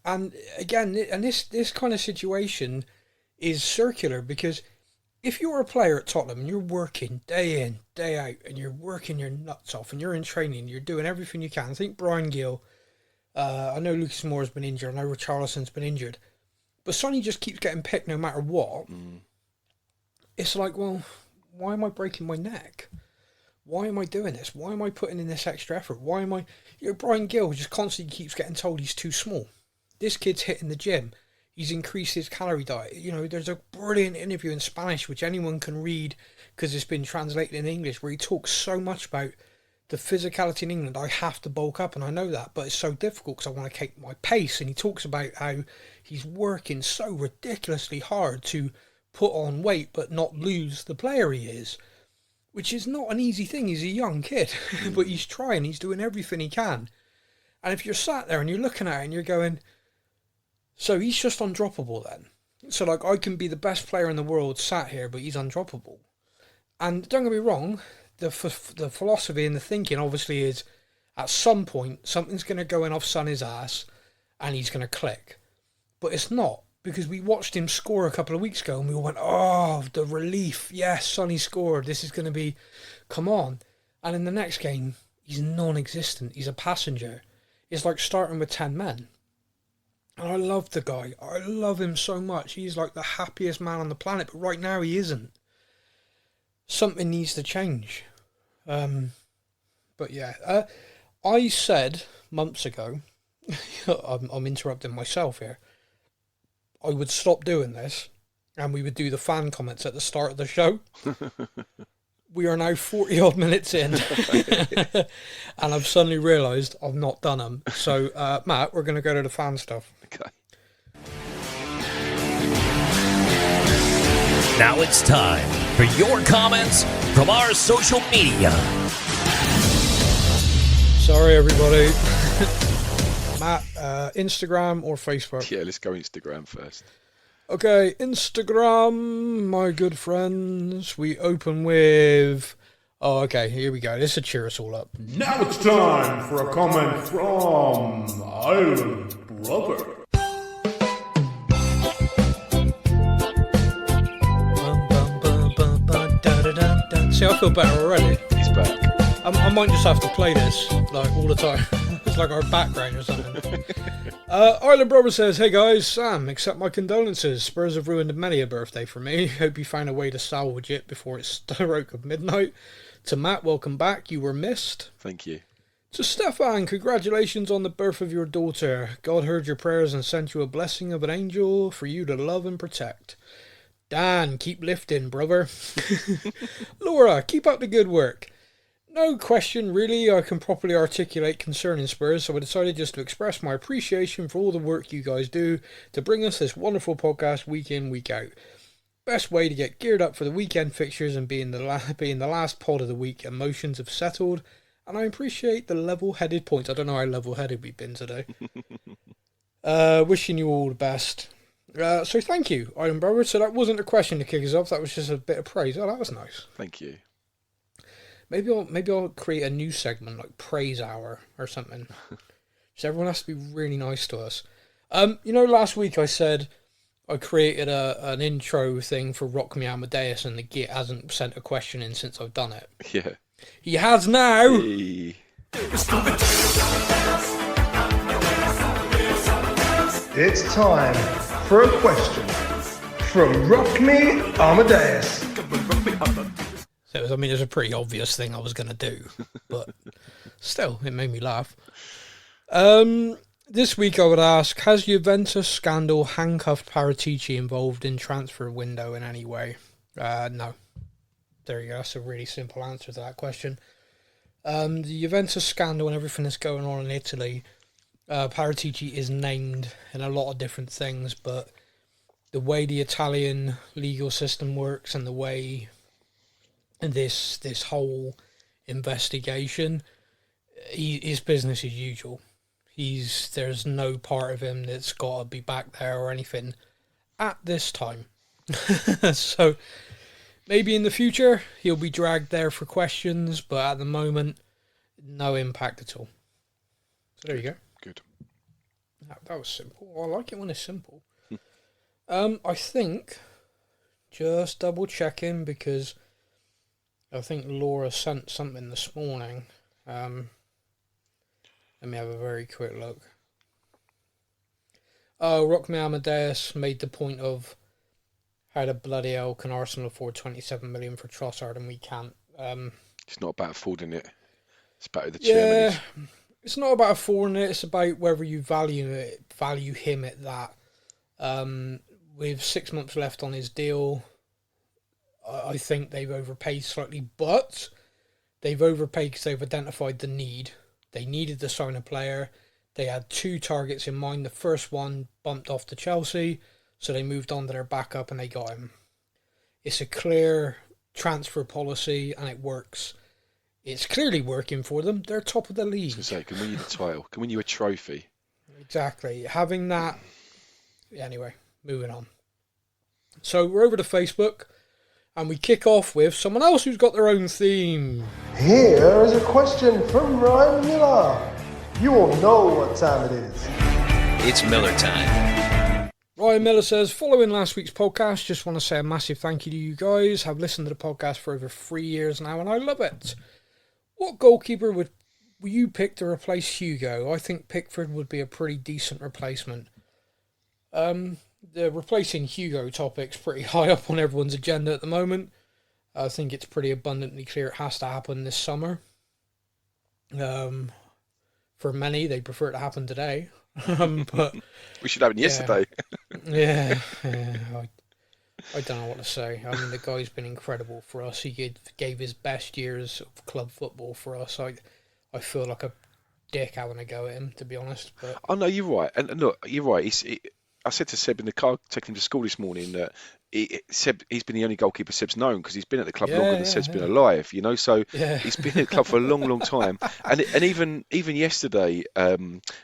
And again, this kind of situation is circular because if you're a player at Tottenham and you're working day in, day out, and you're working your nuts off and you're in training, you're doing everything you can. I think Brian Gill, I know Lucas Moore's been injured, I know Richarlison's been injured, but Sonny just keeps getting picked no matter what. It's like, well, why am I breaking my neck? Why am I doing this? Why am I putting in this extra effort? Why am I... Brian Gill just constantly keeps getting told he's too small. This kid's hitting the gym. He's increased his calorie diet. There's a brilliant interview in Spanish, which anyone can read because it's been translated in English, where he talks so much about the physicality in England. I have to bulk up, and I know that, but it's so difficult because I want to keep my pace. And he talks about how he's working so ridiculously hard to put on weight but not lose the player he is, which is not an easy thing. He's a young kid, but he's trying. He's doing everything he can. And if you're sat there and you're looking at it and you're going, so he's just undroppable then. So, like, I can be the best player in the world sat here, but he's undroppable. And don't get me wrong, the philosophy and the thinking obviously is at some point something's going to go in off Sonny's ass and he's going to click. But it's not, because we watched him score a couple of weeks ago and we all went, oh, the relief. Yes, Sonny scored. This is going to be, come on. And in the next game, he's non-existent. He's a passenger. It's like starting with 10 men. And I love the guy. I love him so much. He's like the happiest man on the planet, but right now he isn't. Something needs to change. But yeah, I said months ago, I'm interrupting myself here, I would stop doing this and we would do the fan comments at the start of the show. We are now 40 odd minutes in and I've suddenly realised I've not done them. So, Matt, we're going to go to the fan stuff. Okay. Now it's time for your comments from our social media. Sorry, everybody. Matt, Instagram or Facebook? Yeah, let's go Instagram first. Okay, Instagram, my good friends. We open with... Oh, okay, here we go. This will cheer us all up. Now it's time for a comment from Island Brother. See, I feel better already. He's back. I might just have to play this like all the time. It's like our background or something. Island Brother says, hey guys, Sam, accept my condolences. Spurs have ruined many a birthday for me. Hope you found a way to salvage it before it's stroke of midnight. To Matt, welcome back. You were missed. Thank you. So Stefan, congratulations on the birth of your daughter. God heard your prayers and sent you a blessing of an angel for you to love and protect. Dan, keep lifting, brother. Laura, keep up the good work. No question really I can properly articulate concerning Spurs, so I decided just to express my appreciation for all the work you guys do to bring us this wonderful podcast week in, week out. Best way to get geared up for the weekend fixtures and being the last pod of the week, emotions have settled, and I appreciate the level-headed points. I don't know how level-headed we've been today. Wishing you all the best. So thank you, Iron Brother. So that wasn't a question to kick us off, that was just a bit of praise. Oh, that was nice. Thank you. Maybe I'll create a new segment like Praise Hour or something. So everyone has to be really nice to us. Last week I said I created an intro thing for Rock Me Amadeus, and the Git hasn't sent a question in since I've done it. Yeah. He has now. Hey. It's time for a question from Rock Me Amadeus. So, it's a pretty obvious thing I was going to do, but still, it made me laugh. This week I would ask, has Juventus scandal handcuffed Paratici involved in transfer window in any way? No. There you go, that's a really simple answer to that question. The Juventus scandal and everything that's going on in Italy, Paratici is named in a lot of different things, but the way the Italian legal system works and the way this whole investigation, his business as usual. There's no part of him that's got to be back there or anything at this time. So maybe in the future he'll be dragged there for questions, but at the moment, no impact at all. So there you go. Good. That was simple. I like it when it's simple. I think, just double checking, because I think Laura sent something this morning. Let me have a very quick look. Oh, Rock Me Amadeus made the point of how the bloody hell can Arsenal afford 27 million for Trossard and we can't. It's not about affording it. It's about who the chairman is. It's not about affording it. It's about whether you value him at that. With 6 months left on his deal, I think they've overpaid slightly, but they've overpaid because they've identified the need. They needed to sign a player. They had two targets in mind. The first one bumped off to Chelsea, so they moved on to their backup and they got him. It's a clear transfer policy and it works. It's clearly working for them. They're top of the league. I was going to say, can win you the title, can win you a trophy. Exactly. Having that... Anyway, moving on. So we're over to Facebook and we kick off with someone else who's got their own theme. Here is a question from Ryan Miller. You all know what time it is. It's Miller time. Ryan Miller says, following last week's podcast, just want to say a massive thank you to you guys. I've listened to the podcast for over 3 years now and I love it. What goalkeeper would you pick to replace Hugo? I think Pickford would be a pretty decent replacement. The replacing Hugo topic's pretty high up on everyone's agenda at the moment. I think it's pretty abundantly clear it has to happen this summer. For many, they prefer it to happen today. But we should have it yesterday. Yeah, I don't know what to say. I mean, the guy's been incredible for us. He gave his best years of club football for us. I feel like a dick having a go at him, to be honest. But Oh no, you're right. And look, you're right. I said to Seb in the car taking him to school this morning that he's been the only goalkeeper Seb's known because he's been at the club longer than Seb's been alive. So he's been at the club for a long, long time. And even yesterday,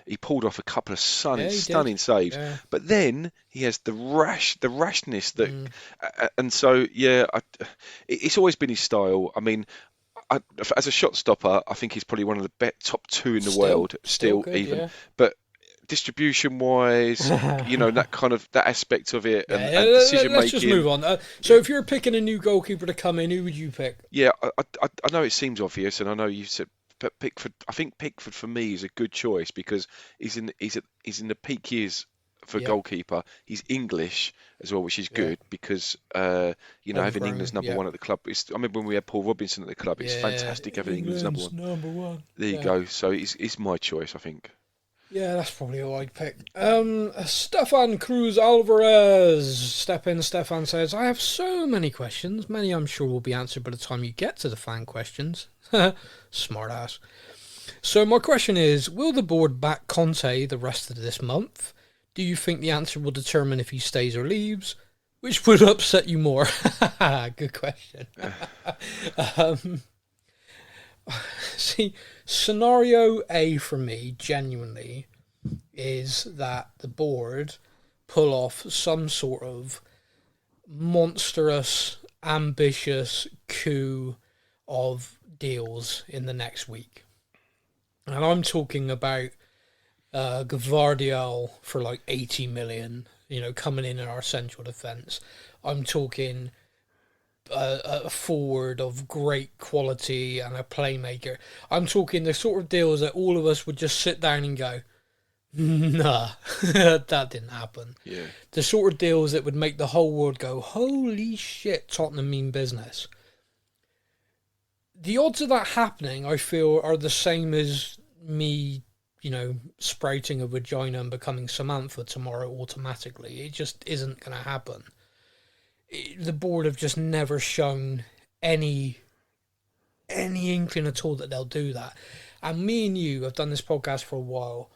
he pulled off a couple of stunning saves. Yeah. But then he has the rashness that, and so it's always been his style. I mean. As a shot stopper, I think he's probably one of the top two in the world. Still good, even, but distribution wise, that aspect of it and decision making. Let's just move on. So if you're picking a new goalkeeper to come in, who would you pick? Yeah, I know it seems obvious, and I know you said Pickford. I think Pickford for me is a good choice because he's in the peak years for goalkeeper. He's English as well, which is good because having England's number one at the club. I remember when we had Paul Robinson at the club. It's fantastic having England's number one. There you go. So it's my choice, I think. Yeah, that's probably who I'd pick. Stefan Cruz Alvarez. Step in, Stefan says, I have so many questions. Many I'm sure will be answered by the time you get to the fan questions. Smart ass. So my question is, will the board back Conte the rest of this month? Do you think the answer will determine if he stays or leaves? Which would upset you more? Good question. See, scenario A for me, genuinely, is that the board pull off some sort of monstrous, ambitious coup of deals in the next week. And I'm talking about Gvardiol for like 80 million, coming in our central defence. I'm talking a forward of great quality and a playmaker. I'm talking the sort of deals that all of us would just sit down and go, nah, that didn't happen. Yeah. The sort of deals that would make the whole world go, holy shit, Tottenham mean business. The odds of that happening, I feel, are the same as me, sprouting a vagina and becoming Samantha tomorrow automatically. It just isn't going to happen. The board have just never shown any inkling at all that they'll do that. And me and you have done this podcast for a while.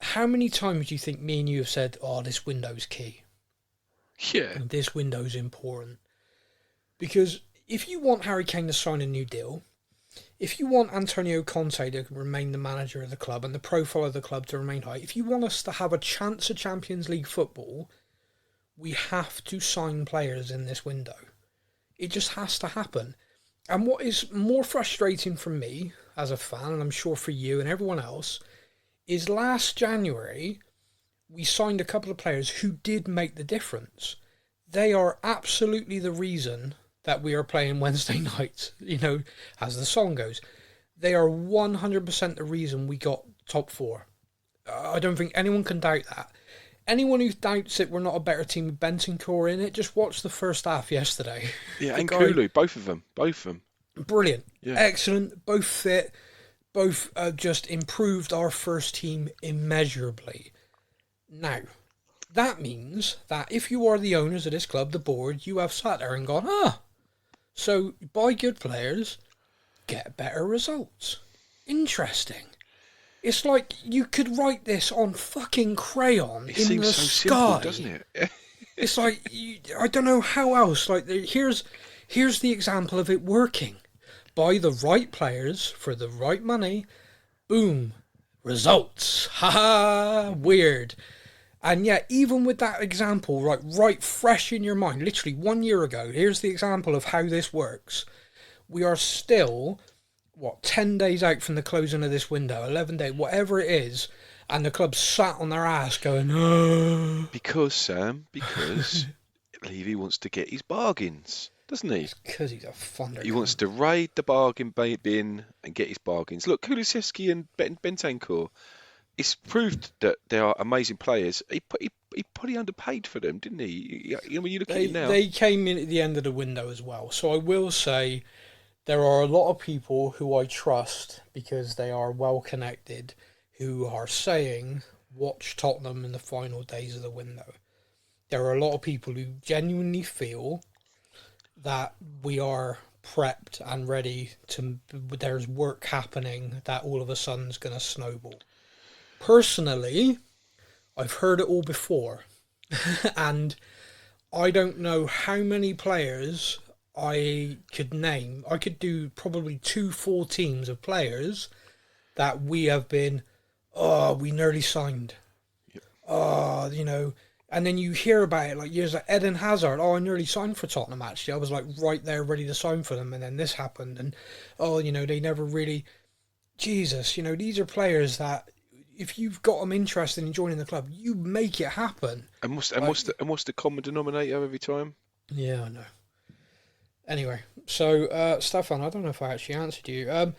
How many times do you think me and you have said, oh, this window's key? Yeah. And this window's important. Because if you want Harry Kane to sign a new deal, if you want Antonio Conte to remain the manager of the club and the profile of the club to remain high, if you want us to have a chance of Champions League football, we have to sign players in this window. It just has to happen. And what is more frustrating for me as a fan, and I'm sure for you and everyone else, is last January we signed a couple of players who did make the difference. They are absolutely the reason that we are playing Wednesday nights, as the song goes. They are 100% the reason we got top four. I don't think anyone can doubt that. Anyone who doubts that we're not a better team with Bentancur in it, just watch the first half yesterday. Yeah, and Kulu, both of them. Brilliant. Yeah. Excellent. Both fit. Both just improved our first team immeasurably. Now, that means that if you are the owners of this club, the board, you have sat there and gone, so buy good players, get better results. Interesting. It's like you could write this on fucking crayon it in seems the so sky. simple, doesn't it? It's like, I don't know how else. Like, here's the example of it working. Buy the right players for the right money. Boom. Results. Ha-ha. Weird. And yet, even with that example, right fresh in your mind, literally 1 year ago, here's the example of how this works. We are still, 10 days out from the closing of this window, 11 days, whatever it is, and the club sat on their ass going, oh. Because, Sam, Levy wants to get his bargains, doesn't he? Because he's a thunder. He wants to raid the bargain bin and get his bargains. Look, Kulusevski and Bentancur, it's proved that they are amazing players. He pretty underpaid for them, didn't he? When you look at it now. They came in at the end of the window as well. So I will say there are a lot of people who I trust because they are well connected who are saying, watch Tottenham in the final days of the window. There are a lot of people who genuinely feel that we are prepped and ready there's work happening that all of a sudden is going to snowball. Personally, I've heard it all before, and I don't know how many players I could name. I could do probably 2 full teams of players that we have been, we nearly signed. Yep. And then you hear about it like years like Eden Hazard. I nearly signed for Tottenham actually. I was like right there ready to sign for them, and then this happened, and they never really. Jesus, these are players that if you've got them interested in joining the club, you make it happen. And what's the common denominator every time? Yeah, I know. Anyway, so Stefan, I don't know if I actually answered you.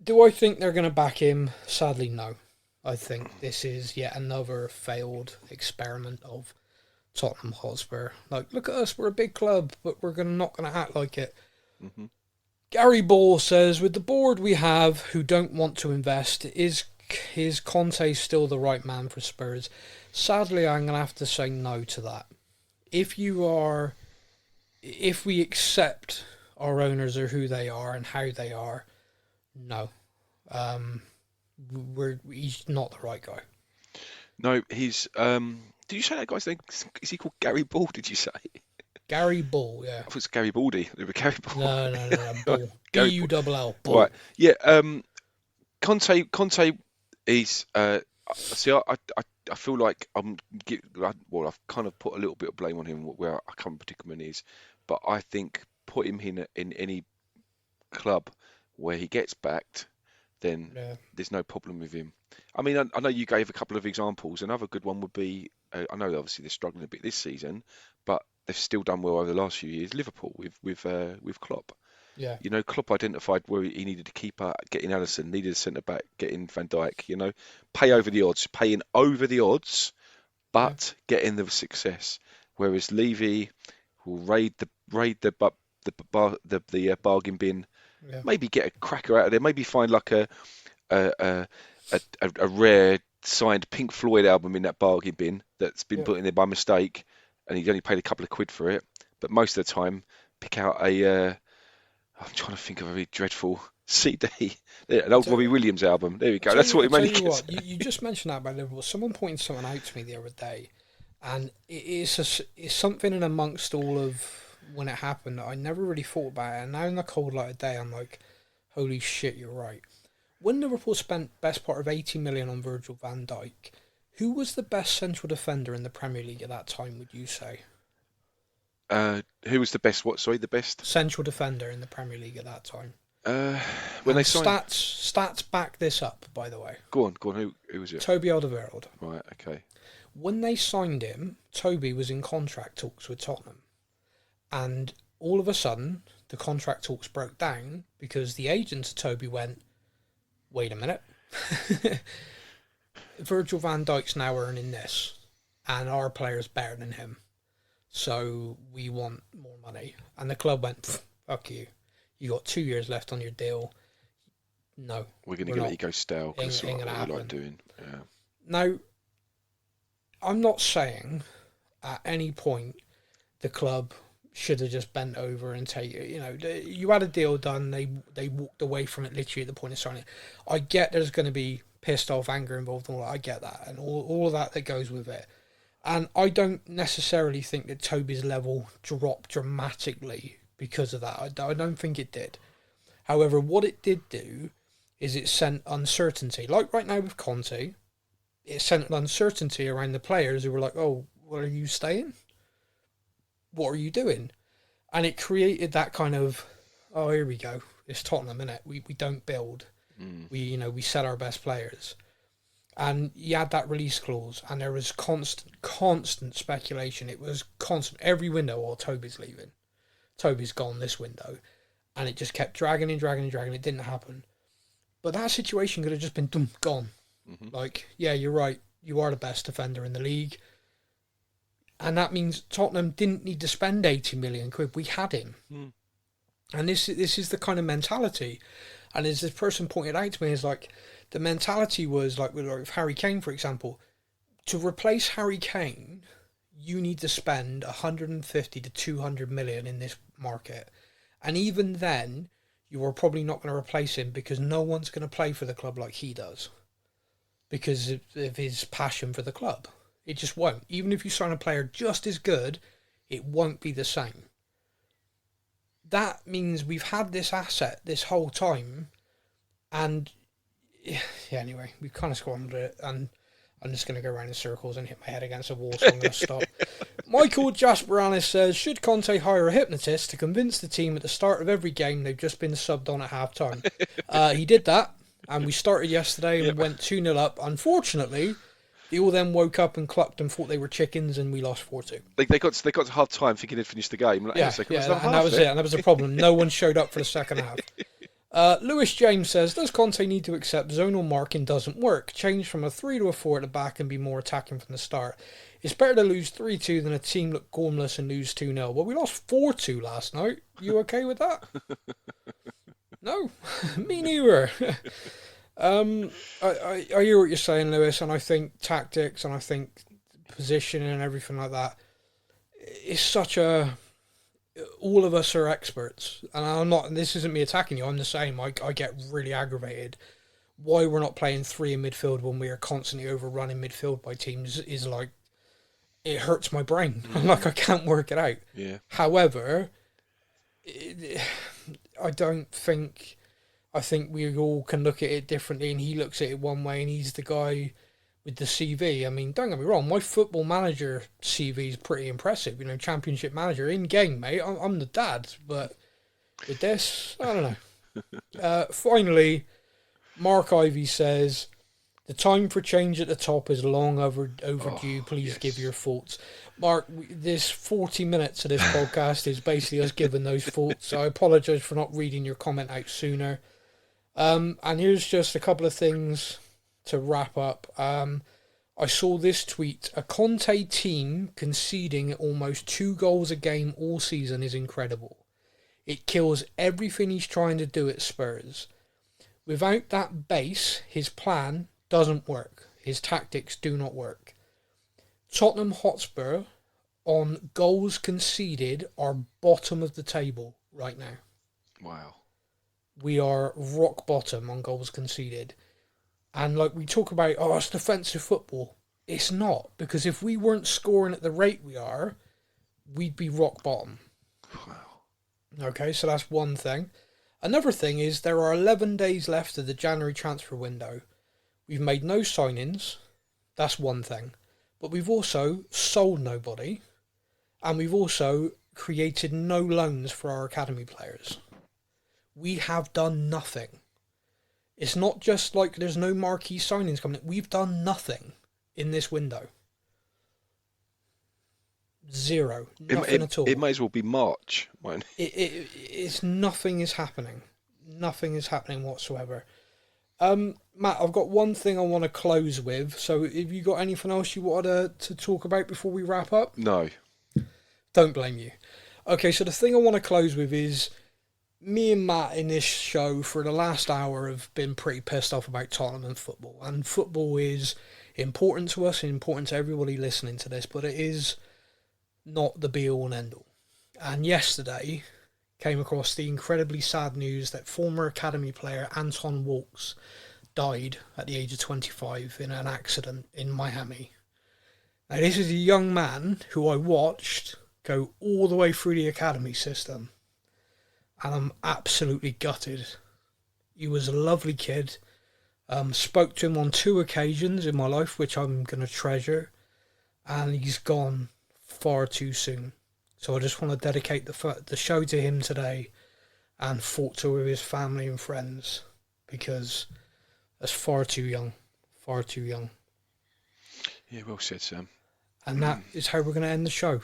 Do I think they're going to back him? Sadly, no. I think this is yet another failed experiment of Tottenham Hotspur. Like, look at us, we're a big club, but we're not going to act like it. Mm-hmm. Gary Ball says, with the board we have who don't want to invest, is Conte still the right man for Spurs? Sadly, I'm going to have to say no to that. If we accept our owners are who they are and how they are, no. He's not the right guy. No, he's. Did you say that guy's name? Is he called Gary Ball? Did you say? Gary Ball, yeah. I thought it was Gary Baldy. Gary Ball. No, Ball. B-U-L-L. Ball. Right. Yeah. Conte is. See, I feel like I've kind of put a little bit of blame on him where I come predicament is, but I think put him in any club where he gets backed, then there's no problem with him. I mean, I know you gave a couple of examples. Another good one would be, I know obviously they're struggling a bit this season, but they've still done well over the last few years. Liverpool with Klopp. Yeah. You know, Klopp identified where he needed to keep getting Alisson, needed a centre back, getting Van Dijk. You know, paying over the odds, but getting the success. Whereas Levy will raid the bargain bin, maybe get a cracker out of there, maybe find like a rare signed Pink Floyd album in that bargain bin that's been put in there by mistake, and he's only paid a couple of quid for it. But most of the time, pick out I'm trying to think of a really dreadful CD. An old Robbie Williams album. There we go. That's what he mainly gets. You just mentioned that about Liverpool. Someone pointed something out to me the other day, and it's something in amongst all of when it happened that I never really thought about it. And now in the cold light of day, I'm like, holy shit, you're right. When Liverpool spent best part of 80 million on Virgil van Dijk, who was the best central defender in the Premier League at that time, would you say? Who was the best? The best central defender in the Premier League at that time. When they signed stats back this up, by the way. Go on. Who was it? Toby Alderweireld. Right. Okay. When they signed him, Toby was in contract talks with Tottenham, and all of a sudden the contract talks broke down because the agent of Toby went, "Wait a minute, Virgil van Dijk's now earning this, and our player's better than him. So we want more money." And the club went, "Fuck you. You got 2 years left on your deal. No. We're going to let you go stale because that's what we like doing." Yeah. Now, I'm not saying at any point the club should have just bent over and you had a deal done, they walked away from it literally at the point of signing it. I get there's going to be pissed off anger involved and all that. I get that and all of that goes with it. And I don't necessarily think that Toby's level dropped dramatically because of that. I don't think it did. However, what it did do is it sent uncertainty. Like right now with Conte, it sent uncertainty around the players who were like, "Oh, well, are you staying? What are you doing?" And it created that kind of, "Oh, here we go. It's Tottenham, innit? We don't build. We sell our best players." And you had that release clause, and there was constant speculation. It was constant. Every window, Toby's leaving. Toby's gone this window. And it just kept dragging. It didn't happen. But that situation could have just been gone. Mm-hmm. Like, yeah, you're right. You are the best defender in the league. And that means Tottenham didn't need to spend 80 million quid. We had him. Mm. And this is the kind of mentality. And as this person pointed out to me, is like, the mentality was like with Harry Kane, for example. To replace Harry Kane, you need to spend 150 to 200 million in this market. And even then, you are probably not going to replace him because no one's going to play for the club like he does. Because of his passion for the club. It just won't. Even if you sign a player just as good, it won't be the same. That means we've had this asset this whole time. And yeah, anyway, we kind of squandered it, and I'm just going to go around in circles and hit my head against a wall, so I'm going to stop. Michael Jasperanis says, should Conte hire a hypnotist to convince the team at the start of every game they've just been subbed on at half-time? He did that, and we started yesterday and went 2-0 up. Unfortunately, they all then woke up and clucked and thought they were chickens, and we lost 4-2. They got to half-time thinking they'd finished the game. Like, and that was it, and that was the problem. No one showed up for the second half. Lewis James says, does Conte need to accept zonal marking doesn't work? Change from a 3 to a 4 at the back and be more attacking from the start. It's better to lose 3-2 than a team look gormless and lose 2-0. Well, we lost 4-2 last night. You okay with that? No, me neither. I hear what you're saying, Lewis, and I think tactics and I think positioning and everything like that is such a... All of us are experts, and I'm not. This isn't me attacking you. I'm the same. I get really aggravated. Why we're not playing 3 in midfield when we are constantly overrunning midfield by teams is like, it hurts my brain. Like I can't work it out. Yeah. However, I think we all can look at it differently, and he looks at it one way, and he's the guy with the CV. I mean, don't get me wrong, my Football Manager CV is pretty impressive. You know, Championship Manager in game, mate. I'm the dad, but with this, I don't know. Finally, Mark Ivy says, the time for change at the top is long overdue. Please give your thoughts. Mark, this 40 minutes of this podcast is basically us giving those thoughts. So I apologise for not reading your comment out sooner. And here's just a couple of things to wrap up. I saw this tweet. A Conte team conceding almost 2 goals a game all season is incredible. It kills everything he's trying to do at Spurs. Without that base, his plan doesn't work. His tactics do not work. Tottenham Hotspur on goals conceded are bottom of the table right now. Wow. We are rock bottom on goals conceded. And like we talk about, it's defensive football. It's not, because if we weren't scoring at the rate we are, we'd be rock bottom. Wow. Okay, so that's one thing. Another thing is there are 11 days left of the January transfer window. We've made no signings. That's one thing. But we've also sold nobody. And we've also created no loans for our academy players. We have done nothing. It's not just like there's no marquee signings coming in. We've done nothing in this window. Zero. Nothing at all. It may as well be March. It's nothing is happening. Nothing is happening whatsoever. Matt, I've got one thing I want to close with. So have you got anything else you wanted to talk about before we wrap up? No. Don't blame you. Okay, so the thing I want to close with is me and Matt in this show for the last hour have been pretty pissed off about Tottenham and football. And football is important to us and important to everybody listening to this, but it is not the be-all and end-all. And yesterday came across the incredibly sad news that former academy player Anton Walkes died at the age of 25 in an accident in Miami. Now, this is a young man who I watched go all the way through the academy system, and I'm absolutely gutted. He was a lovely kid. Spoke to him on 2 occasions in my life, which I'm going to treasure, and he's gone far too soon. So I just want to dedicate the show to him today and thoughts with his family and friends, because that's far too young. Far too young. Yeah, well said, Sam. And that is how we're going to end the show.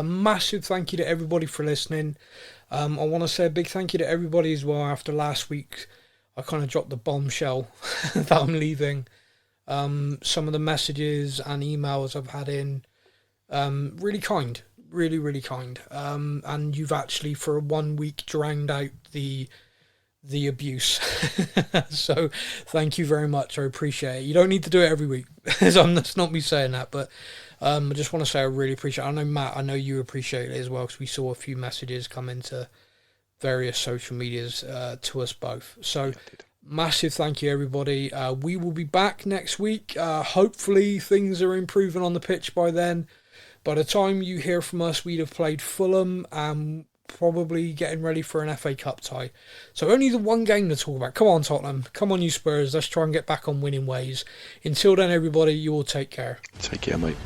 Massive thank you to everybody for listening. I want to say a big thank you to everybody as well. After last week, I kind of dropped the bombshell that I'm leaving. Some of the messages and emails I've had in, really kind. Really, really kind. And you've actually, for 1 week, drowned out the abuse. So thank you very much. I appreciate it. You don't need to do it every week. That's not me saying that, but I just want to say I really appreciate it. I know, Matt, I know you appreciate it as well, because we saw a few messages come into various social medias to us both. So massive thank you, everybody. We will be back next week. Hopefully things are improving on the pitch by then. By the time you hear from us, we'd have played Fulham and probably getting ready for an FA Cup tie. So only the one game to talk about. Come on, Tottenham. Come on, you Spurs. Let's try and get back on winning ways. Until then, everybody, you all take care. Take care, mate.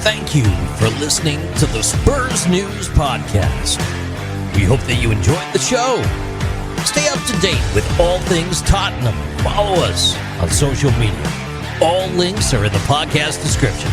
Thank you for listening to the Spurs News Podcast. We hope that you enjoyed the show. Stay up to date with all things Tottenham. Follow us on social media. All links are in the podcast description.